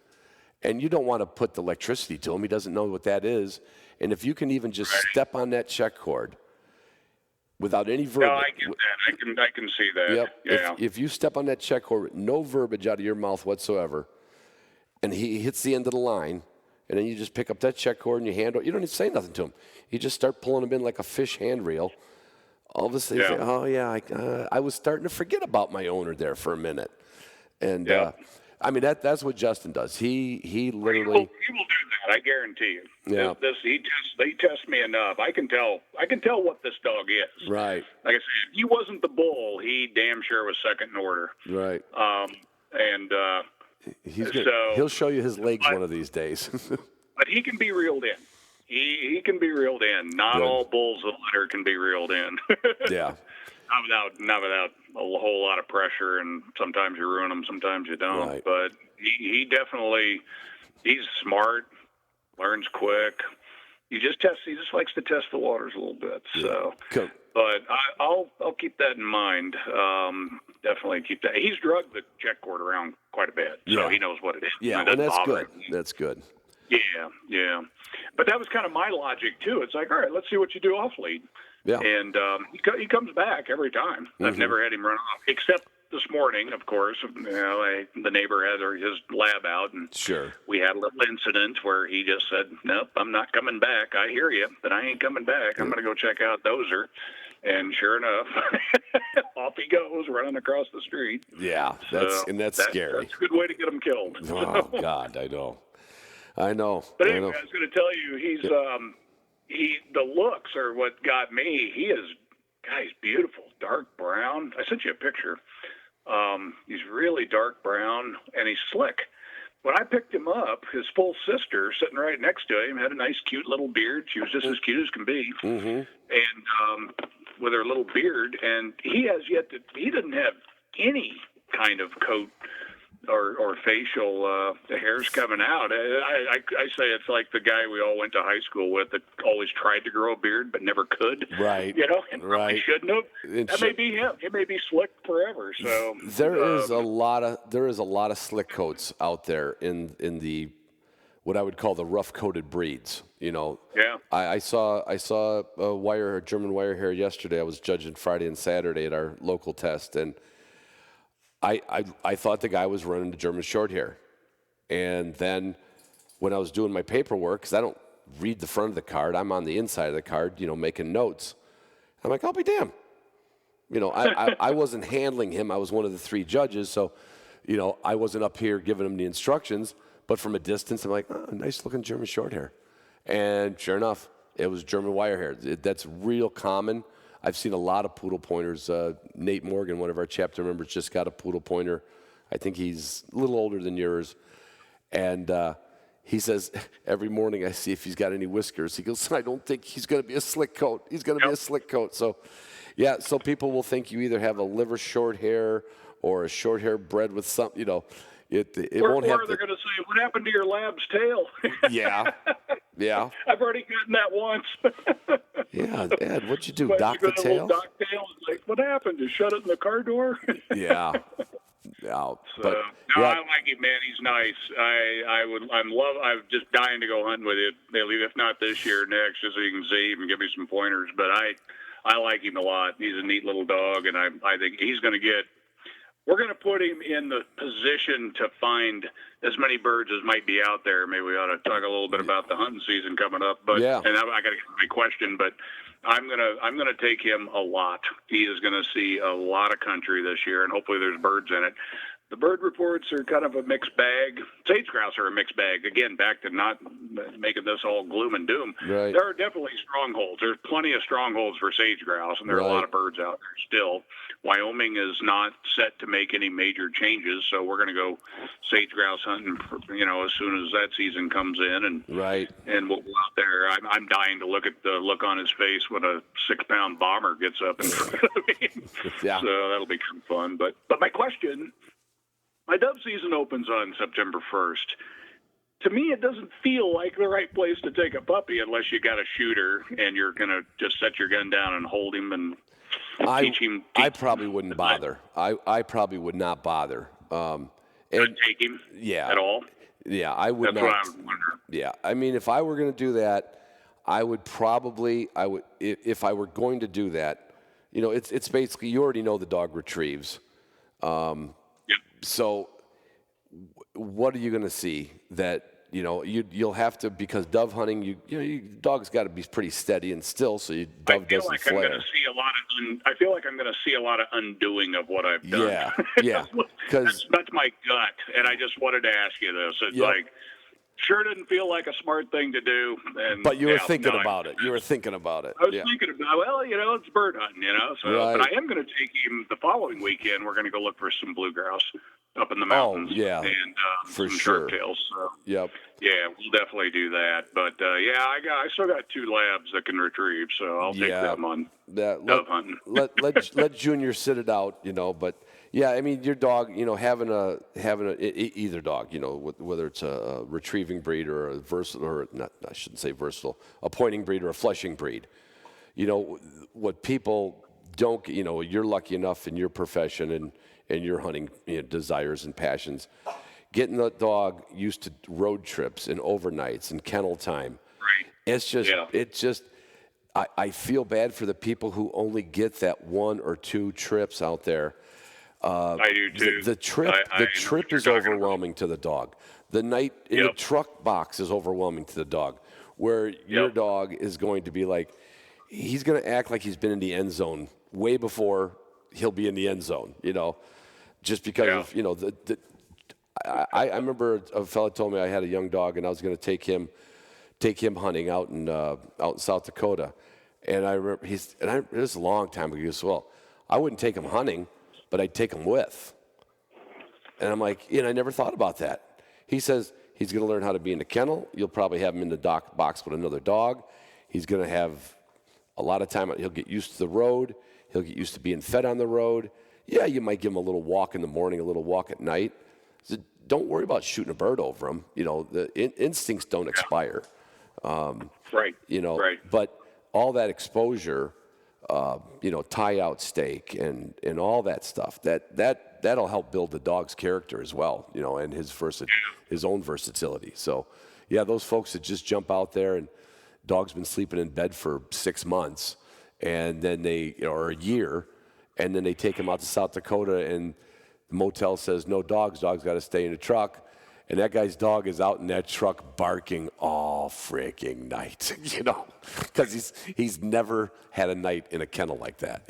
And you don't want to put the electricity to him. He doesn't know what that is. And if you can even just step on that check cord without any verbiage. No, I get that. I can see that. Yep. Yeah. If you step on that check cord with no verbiage out of your mouth whatsoever, and he hits the end of the line, and then you just pick up that check cord and you hand it, you don't even say nothing to him. You just start pulling him in like a fish handrail. All of a sudden, you say, oh, yeah, I was starting to forget about my owner there for a minute. And, that's what Justin does. He literally. He will do that, I guarantee you. Yeah. They test me enough. I can tell what this dog is. Right. Like I said, if he wasn't the bull, he damn sure was second in order. Right. He'll show you his legs one of these days. But he can be reeled in. He can be reeled in. Not all bulls of litter can be reeled in. Yeah. Not without a whole lot of pressure, and sometimes you ruin them, sometimes you don't. Right. But he definitely, he's smart, learns quick. He just likes to test the waters a little bit. So, cool. But I'll keep that in mind. Definitely keep that. He's drugged the check cord around quite a bit, so he knows what it is. Yeah, and that's good. That's good. Yeah. But that was kind of my logic, too. It's like, all right, let's see what you do off lead. Yeah. And he comes back every time. I've never had him run off, except this morning, of course. The neighbor had his lab out, and we had a little incident where he just said, nope, I'm not coming back. I hear you, but I ain't coming back. I'm going to go check out Dozer. And sure enough, off he goes, running across the street. Yeah, that's scary. That's a good way to get him killed. Oh, God, I know. But anyway, I was going to tell you, the looks are what got me. He's beautiful, dark brown. I sent you a picture. He's really dark brown, and he's slick. When I picked him up, his full sister, sitting right next to him, had a nice, cute little beard. She was just as cute as can be. And with her little beard, and he doesn't have any kind of coat or facial hairs coming out. I say it's like the guy we all went to high school with that always tried to grow a beard but never could. Right. And probably shouldn't have. That may be him. He may be slick forever. So there is a lot of slick coats out there in the what I would call the rough coated breeds. Yeah. I saw a German wire hair yesterday. I was judging Friday and Saturday at our local test, and I thought the guy was running the German short hair. And then when I was doing my paperwork, because I don't read the front of the card, I'm on the inside of the card, making notes. I'm like, I'll be damned. I wasn't handling him. I was one of the 3 judges, so, I wasn't up here giving him the instructions. But from a distance, I'm like, oh, nice looking German short hair. And sure enough, it was German wire hair. That's real common. I've seen a lot of poodle pointers. Nate Morgan, one of our chapter members, just got a poodle pointer. I think he's a little older than yours. And he says, every morning I see if he's got any whiskers. He goes, I don't think he's going to be a slick coat. He's going to be a slick coat. So, yeah, so people will think you either have a liver short hair or a short hair bred with some, It won't have. Or they're going to say, "What happened to your lab's tail?" Yeah. I've already gotten that once. Yeah, Dad, what'd you do? But Dock you the got a little tail? dock tail. It's like, what happened? You shut it in the car door? Yeah. No, But I like him, man. He's nice. I'm just dying to go hunting with you. If not this year, next, just so you can see him and give me some pointers. But I like him a lot. He's a neat little dog, and I think he's going to get. We're going to put him in the position to find as many birds as might be out there. Maybe we ought to talk a little bit about the hunting season coming up. But yeah. And I got to get my question, but I'm gonna take him a lot. He is going to see a lot of country this year, and hopefully there's birds in it. The bird reports are kind of a mixed bag. Sage grouse are a mixed bag. Again, back to not making this all gloom and doom. Right. There are definitely strongholds. There's plenty of strongholds for sage grouse, and there are a lot of birds out there still. Wyoming is not set to make any major changes, so we're going to go sage grouse hunting, as soon as that season comes in, and and we'll go out there. I'm dying to look at the look on his face when a 6-pound bomber gets up in front of me. Yeah. So that'll be kind of fun. But my question. My dove season opens on September 1st. To me, it doesn't feel like the right place to take a puppy unless you got a shooter and you're going to just set your gun down and hold him and teach him. I probably wouldn't bother. I probably would not bother. And take him at all? Yeah, I would That's not. What I would wonder. Yeah, I mean, if I were going to do that, I would if I were going to do that, it's basically, you already know the dog retrieves. So what are you going to see that, you'll have to, because dove hunting, your dog's got to be pretty steady and still, so your dove doesn't flare. I feel like I'm going to see a lot of undoing of what I've done. Yeah. That's my gut, and I just wanted to ask you this. It's sure didn't feel like a smart thing to do. But you were thinking about it. You were thinking about it. I was thinking about, it's bird hunting, so. But I am going to take him the following weekend. We're going to go look for some blue grouse up in the mountains. Oh, yeah. And for some sure. sharp-tails. So. Yep. Yeah, we'll definitely do that. But, I still got 2 labs that can retrieve, so I'll take them on dove hunting. let Junior sit it out, but yeah, I mean, your dog, having either dog, whether it's a retrieving breed or a versatile, or not, I shouldn't say versatile, a pointing breed or a fleshing breed. What people don't, you're lucky enough in your profession and your hunting desires and passions, getting the dog used to road trips and overnights and kennel time. Right. It's just, I feel bad for the people who only get that 1 or 2 trips out there. I do too. The trip is overwhelming to the dog. The night in the truck box is overwhelming to the dog. Where your dog is going to be like, he's going to act like he's been in the end zone way before he'll be in the end zone. Just because of I remember a fella told me I had a young dog and I was going to take him hunting out in South Dakota, and I remember it was a long time ago. He goes, well, I wouldn't take him hunting, but I'd take him with. And I'm like, I never thought about that. He says he's going to learn how to be in the kennel. You'll probably have him in the box with another dog. He's going to have a lot of time. He'll get used to the road. He'll get used to being fed on the road. Yeah, you might give him a little walk in the morning, a little walk at night. So don't worry about shooting a bird over him. The instincts don't expire. Right. Right. But all that exposure, tie out stake and all that stuff, that'll help build the dog's character as well, and his own versatility. So, yeah, those folks that just jump out there and dog's been sleeping in bed for 6 months, and then or a year, and then they take him out to South Dakota and the motel says no dogs got to stay in the truck, and that guy's dog is out in that truck barking all freaking night, because he's never had a night in a kennel like that,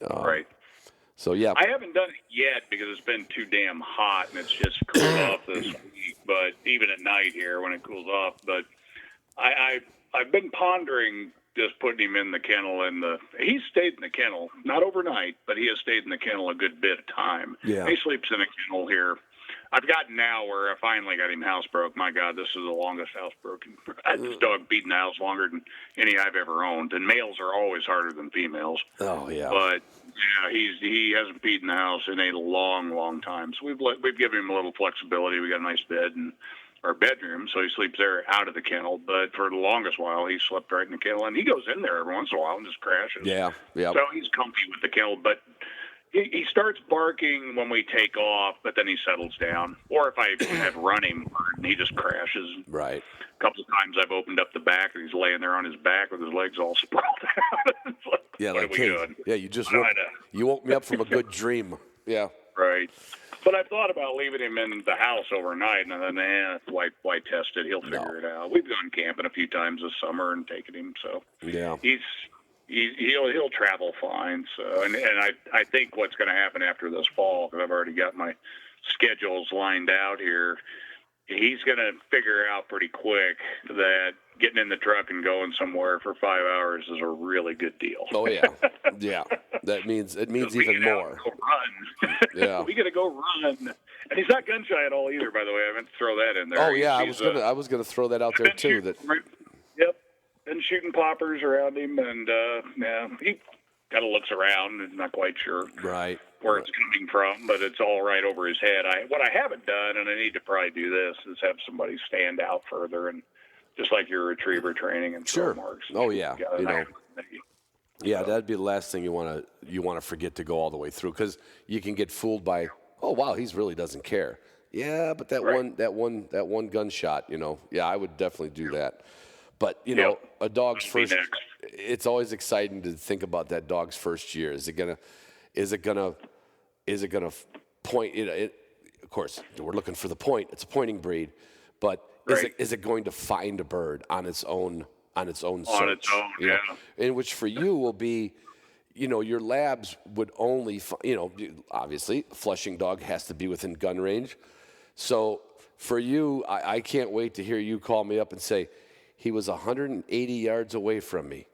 Right. So, yeah. I haven't done it yet because it's been too damn hot and it's just cooled off this week. But even at night here when it cools off, but I've been pondering just putting him in the kennel, and he's stayed in the kennel, not overnight, but he has stayed in the kennel a good bit of time. Yeah. He sleeps in a kennel here. I've gotten now where I finally got him housebroke. My God, this is the longest housebroken. This dog beat in the house longer than any I've ever owned. And males are always harder than females. Oh, yeah. But yeah, he hasn't peed in the house in a long, long time. So we've given him a little flexibility. We got a nice bed in our bedroom, so he sleeps there out of the kennel. But for the longest while, he slept right in the kennel, and he goes in there every once in a while and just crashes. Yeah. So he's comfy with the kennel, but he starts barking when we take off, but then he settles down. Or if I have run him, he just crashes. Right. A couple of times I've opened up the back, and he's laying there on his back with his legs all sprawled out. It's like, Yeah, what like, are we hey, doing? yeah, you woke me up from a good dream. Yeah. Right. But I've thought about leaving him in the house overnight, and then, why test it? He'll figure it out. We've gone camping a few times this summer and taken him, so Yeah. he'll travel fine. So, and I think what's going to happen after this fall, because I've already got my schedules lined out here, he's going to figure out pretty quick that getting in the truck and going somewhere for 5 hours is a really good deal. Oh, yeah. Yeah. It means even more. Go run. Yeah. We got to go run. And he's not gun shy at all either, by the way. I meant to throw that in there. Oh, yeah. I was gonna throw that out there too. Yep. Been shooting poppers around him, and he kind of looks around and not quite sure where it's coming from, but it's all right over his head. What I haven't done, and I need to probably do this, is have somebody stand out further and just like your retriever training and throw marks. Oh, yeah. Yeah, that'd be the last thing you want to forget to go all the way through, because you can get fooled by, oh wow, he really doesn't care. Yeah, but that one gunshot, yeah, I would definitely do that. But a dog's first, it's always exciting to think about that dog's first year. Is it gonna point? Of course, we're looking for the point. It's a pointing breed, but is it going to find a bird on its own? On its own search. On its own, yeah. And which for you will be, your labs would only, obviously, a flushing dog has to be within gun range. So for you, I can't wait to hear you call me up and say, he was 180 yards away from me,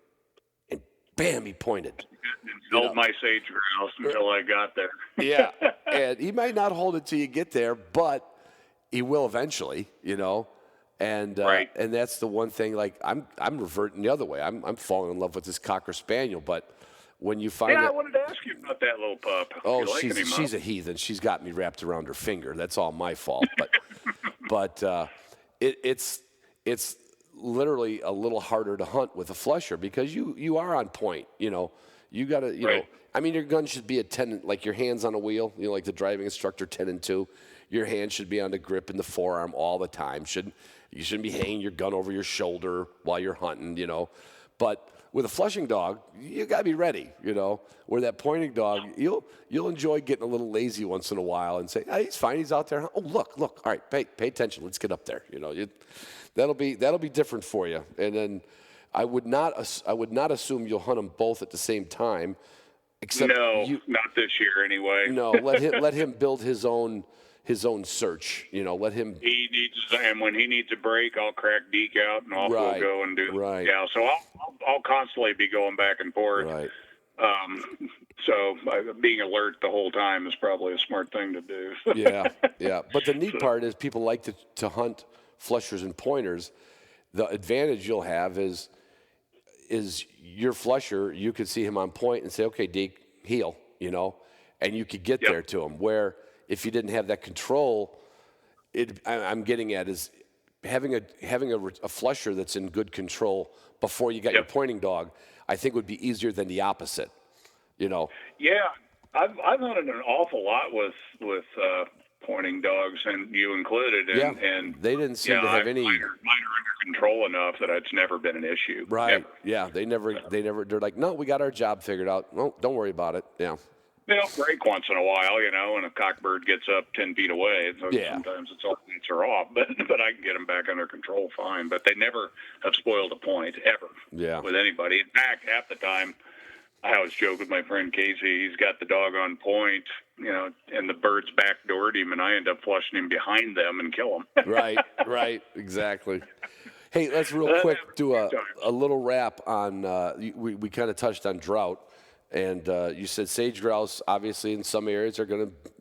and bam, he pointed. And held my sage grouse until I got there. Yeah, and he might not hold it till you get there, but he will eventually, And and that's the one thing. Like I'm reverting the other way. I'm falling in love with this Cocker Spaniel. But when you find I wanted to ask you about that little pup. Oh, she's a heathen. She's got me wrapped around her finger. That's all my fault. But it's literally a little harder to hunt with a flusher because you are on point. You got to I mean, your gun should be a 10, like your hands on a wheel. Like the driving instructor 10 and 2. Your hand should be on the grip in the forearm all the time. You shouldn't be hanging your gun over your shoulder while you're hunting, But with a flushing dog, you got to be ready, Where that pointing dog, you'll enjoy getting a little lazy once in a while and say, hey, he's fine, he's out there. Oh, look, all right, pay attention, let's get up there, That'll be different for you. And then I would not assume you'll hunt them both at the same time. Except not this year anyway. No, let him build his own search. Let him. He needs, and when he needs a break, I'll crack deke out, and off we'll go and do. Right. Yeah. So I'll constantly be going back and forth. Right. So being alert the whole time is probably a smart thing to do. Yeah. But the neat part is people like to hunt flushers and pointers. The advantage you'll have is your flusher. You could see him on point and say, "Okay, deke, heel," and you could get there to him. Where if you didn't have that control, I'm getting at is having a flusher that's in good control before you got your pointing dog. I think would be easier than the opposite. Yeah, I've hunted an awful lot with pointing dogs, and you included. And they didn't seem to have any. Mine are under control enough that it's never been an issue. Right. Never. Yeah. They never. They're like, no, we got our job figured out. No, don't worry about it. Yeah. They'll break once in a while, and a cockbird gets up 10 feet away. So sometimes it's all bets are off, but I can get them back under control fine. But they never have spoiled a point, ever, with anybody. In fact, half the time, I always joke with my friend Casey, he's got the dog on point, and the birds backdoored him, and I end up flushing him behind them and kill him. Right, exactly. Hey, let's real quick do a little wrap on, we kind of touched on drought. And you said sage grouse, obviously, in some areas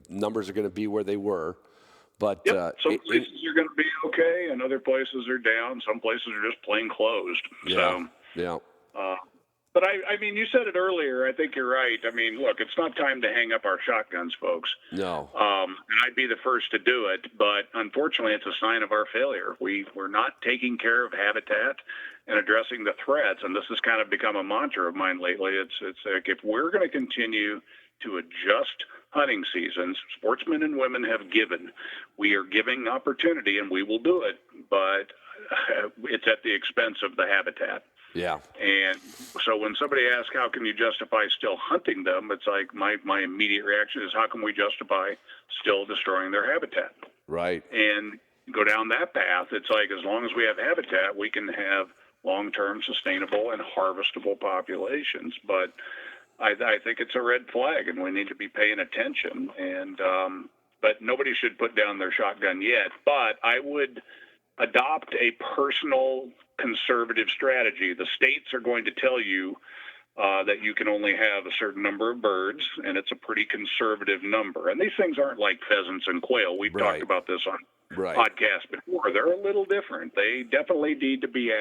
numbers are going to be where they were, but some places are going to be okay, and other places are down. Some places are just plain closed. But I mean, you said it earlier. I think you're right. I mean, look, it's not time to hang up our shotguns, folks. No. And I'd be the first to do it, but unfortunately, it's a sign of our failure. We're not taking care of habitat and addressing the threats, and this has kind of become a mantra of mine lately. It's like, if we're going to continue to adjust hunting seasons, sportsmen and women have given. We are giving opportunity, and we will do it, but it's at the expense of the habitat. Yeah. And so when somebody asks, how can you justify still hunting them? It's like my immediate reaction is, how can we justify still destroying their habitat? Right. And go down that path. It's like, as long as we have habitat, we can have long-term sustainable and harvestable populations. But I think it's a red flag, and we need to be paying attention. And but nobody should put down their shotgun yet. But I would adopt a personal conservative strategy. The states are going to tell you that you can only have a certain number of birds, and it's a pretty conservative number. And these things aren't like pheasants and quail. We've talked about this on podcasts before. They're a little different. They definitely need to be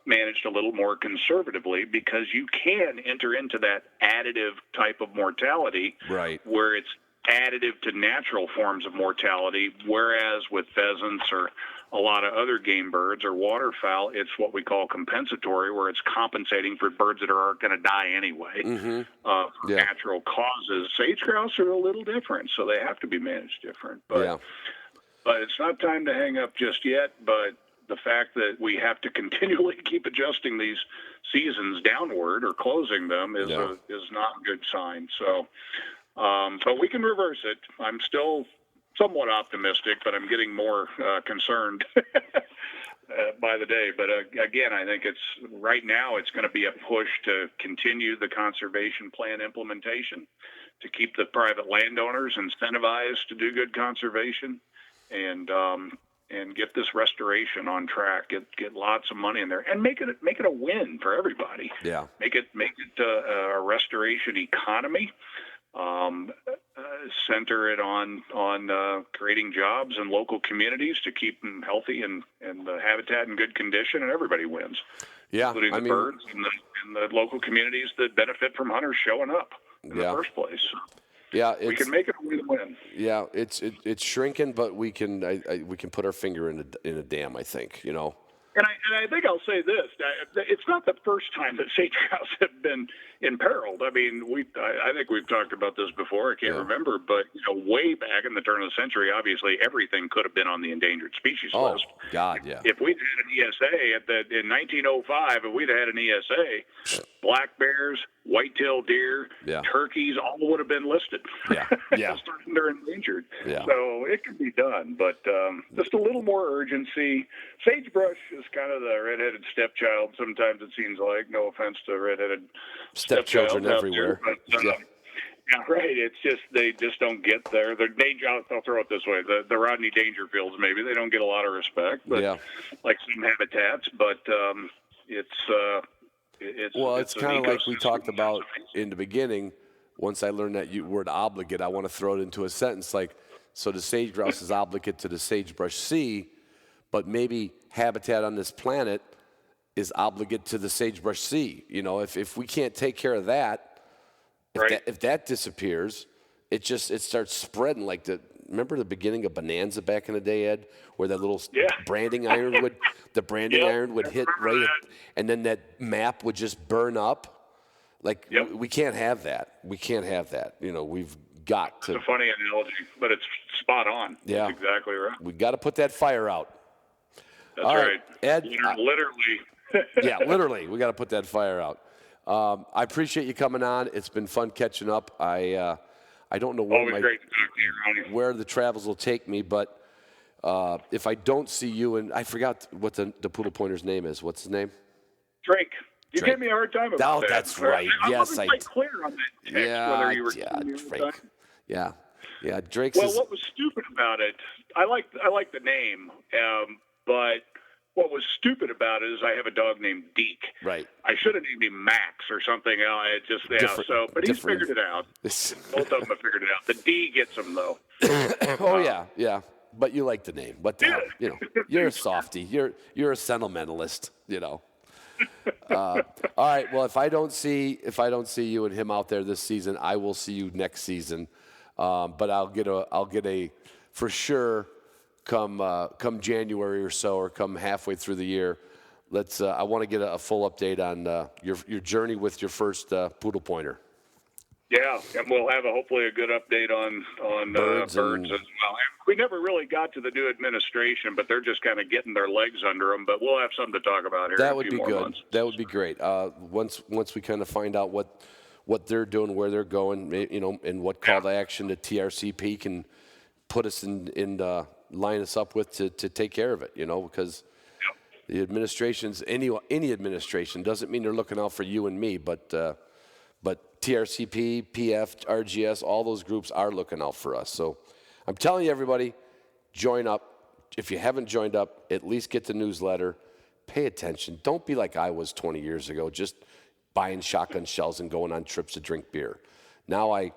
managed a little more conservatively, because you can enter into that additive type of mortality where it's additive to natural forms of mortality, whereas with pheasants or a lot of other game birds or waterfowl, it's what we call compensatory, where it's compensating for birds that are going to die anyway for natural causes. Sage grouse are a little different, so they have to be managed different. But it's not time to hang up just yet. But the fact that we have to continually keep adjusting these seasons downward or closing them is not a good sign. So, but we can reverse it. I'm still somewhat optimistic, but I'm getting more concerned by the day. But again, I think right now it's going to be a push to continue the conservation plan implementation, to keep the private landowners incentivized to do good conservation, and get this restoration on track. Get lots of money in there, and make it a win for everybody. Yeah. Make it a restoration economy. Center it on creating jobs in local communities to keep them healthy and the habitat in good condition, and everybody wins. Including the birds and the local communities that benefit from hunters showing up in the first place. Yeah, we can make it a win-win. Yeah, it's shrinking, but we can put our finger in a dam, I think, And I think I'll say this: it's not the first time that sage grouse have been imperiled. I mean, I think we've talked about this before. I can't remember, but way back in the turn of the century, obviously everything could have been on the endangered species list. Oh God, yeah. If we'd had an ESA in 1905, if we'd had an ESA, black bears, white-tailed deer, turkeys, all would have been listed. Yeah. They're endangered. Yeah. So it can be done, but just a little more urgency. Sagebrush is kind of the redheaded stepchild. Sometimes it seems like. No offense to redheaded stepchildren everywhere. But, yeah, right. It's just they just don't get there. They're I'll throw it this way: the Rodney Dangerfields, maybe they don't get a lot of respect, but like some habitats. But it's kind of like we talked about in the beginning. Once I learned that word obligate, I want to throw it into a sentence like, so the sage grouse is obligate to the sagebrush sea, but maybe habitat on this planet is obligate to the sagebrush sea. If we can't take care of that, if that disappears, it starts spreading like remember the beginning of Bonanza back in the day, Ed, where that little branding iron would hit and then that map would just burn up. Like we can't have that. We can't have that. We've got to. It's a funny analogy, but it's spot on. Yeah, that's exactly right. We got to put that fire out. That's right. Ed. Literally. Yeah, literally, we got to put that fire out. I appreciate you coming on. It's been fun catching up. I don't know Always great to talk to you, Ronnie. where the travels will take me, but if I don't see you, and I forgot what the poodle pointer's name is. What's his name? Drake. You Drake. gave me a hard time about that. That's right. I Yes, wasn't quite clear on that text, whether you were Drake. Yeah, Drake's. Well, what was stupid about it? I like the name, but what was stupid about it is I have a dog named Deke. Right. I should have named him Max or something. It just but he's figured it out. Both of them have figured it out. The D gets him though. Oh yeah. But you like the name. But you're a softie. You're a sentimentalist. All right. Well, if I don't see you and him out there this season, I will see you next season. But I'll get a for sure come January or so, or come halfway through the year. I want to get a full update on your journey with your first poodle pointer. Yeah, and we'll have hopefully a good update on birds as well. We never really got to the new administration, but they're just kind of getting their legs under them. But we'll have something to talk about here. That in would a few be more good. months. That would be great. Once we kind of find out what they're doing, where they're going, and what call to action the TRCP can put us in line us up with to take care of it. Because the administration's any administration doesn't mean they're looking out for you and me, but TRCP, PF, RGS, all those groups are looking out for us. So I'm telling you, everybody, join up. If you haven't joined up, at least get the newsletter. Pay attention. Don't be like I was 20 years ago, just buying shotgun shells and going on trips to drink beer. Now I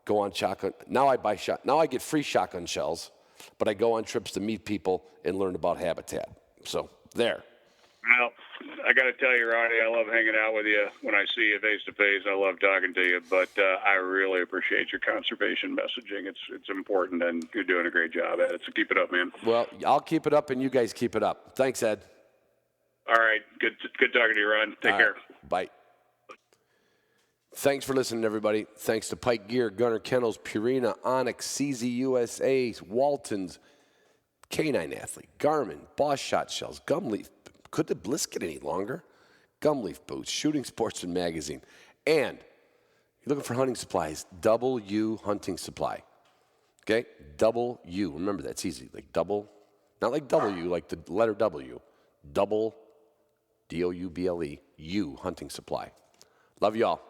go on shotgun. Now I get free shotgun shells, but I go on trips to meet people and learn about habitat. So there. Well, I got to tell you, Ronnie, I love hanging out with you. When I see you face to face, I love talking to you. But I really appreciate your conservation messaging. It's important, and you're doing a great job at it. So keep it up, man. Well, I'll keep it up, and you guys keep it up. Thanks, Ed. All right, good talking to you, Ron. Take care. Bye. Thanks for listening, everybody. Thanks to Pike Gear, Gunner Kennels, Purina, Onyx, CZ USA, Waltons, Canine Athlete, Garmin, Boss Shot Shells, Gumleaf. Could the list get any longer? Gumleaf Boots, Shooting Sportsman Magazine, and you're looking for hunting supplies, Double U Hunting Supply. Okay? Double U. Remember, that's easy. Like double, not like W, like the letter W. Double, D-O-U-B-L-E, U Hunting Supply. Love y'all.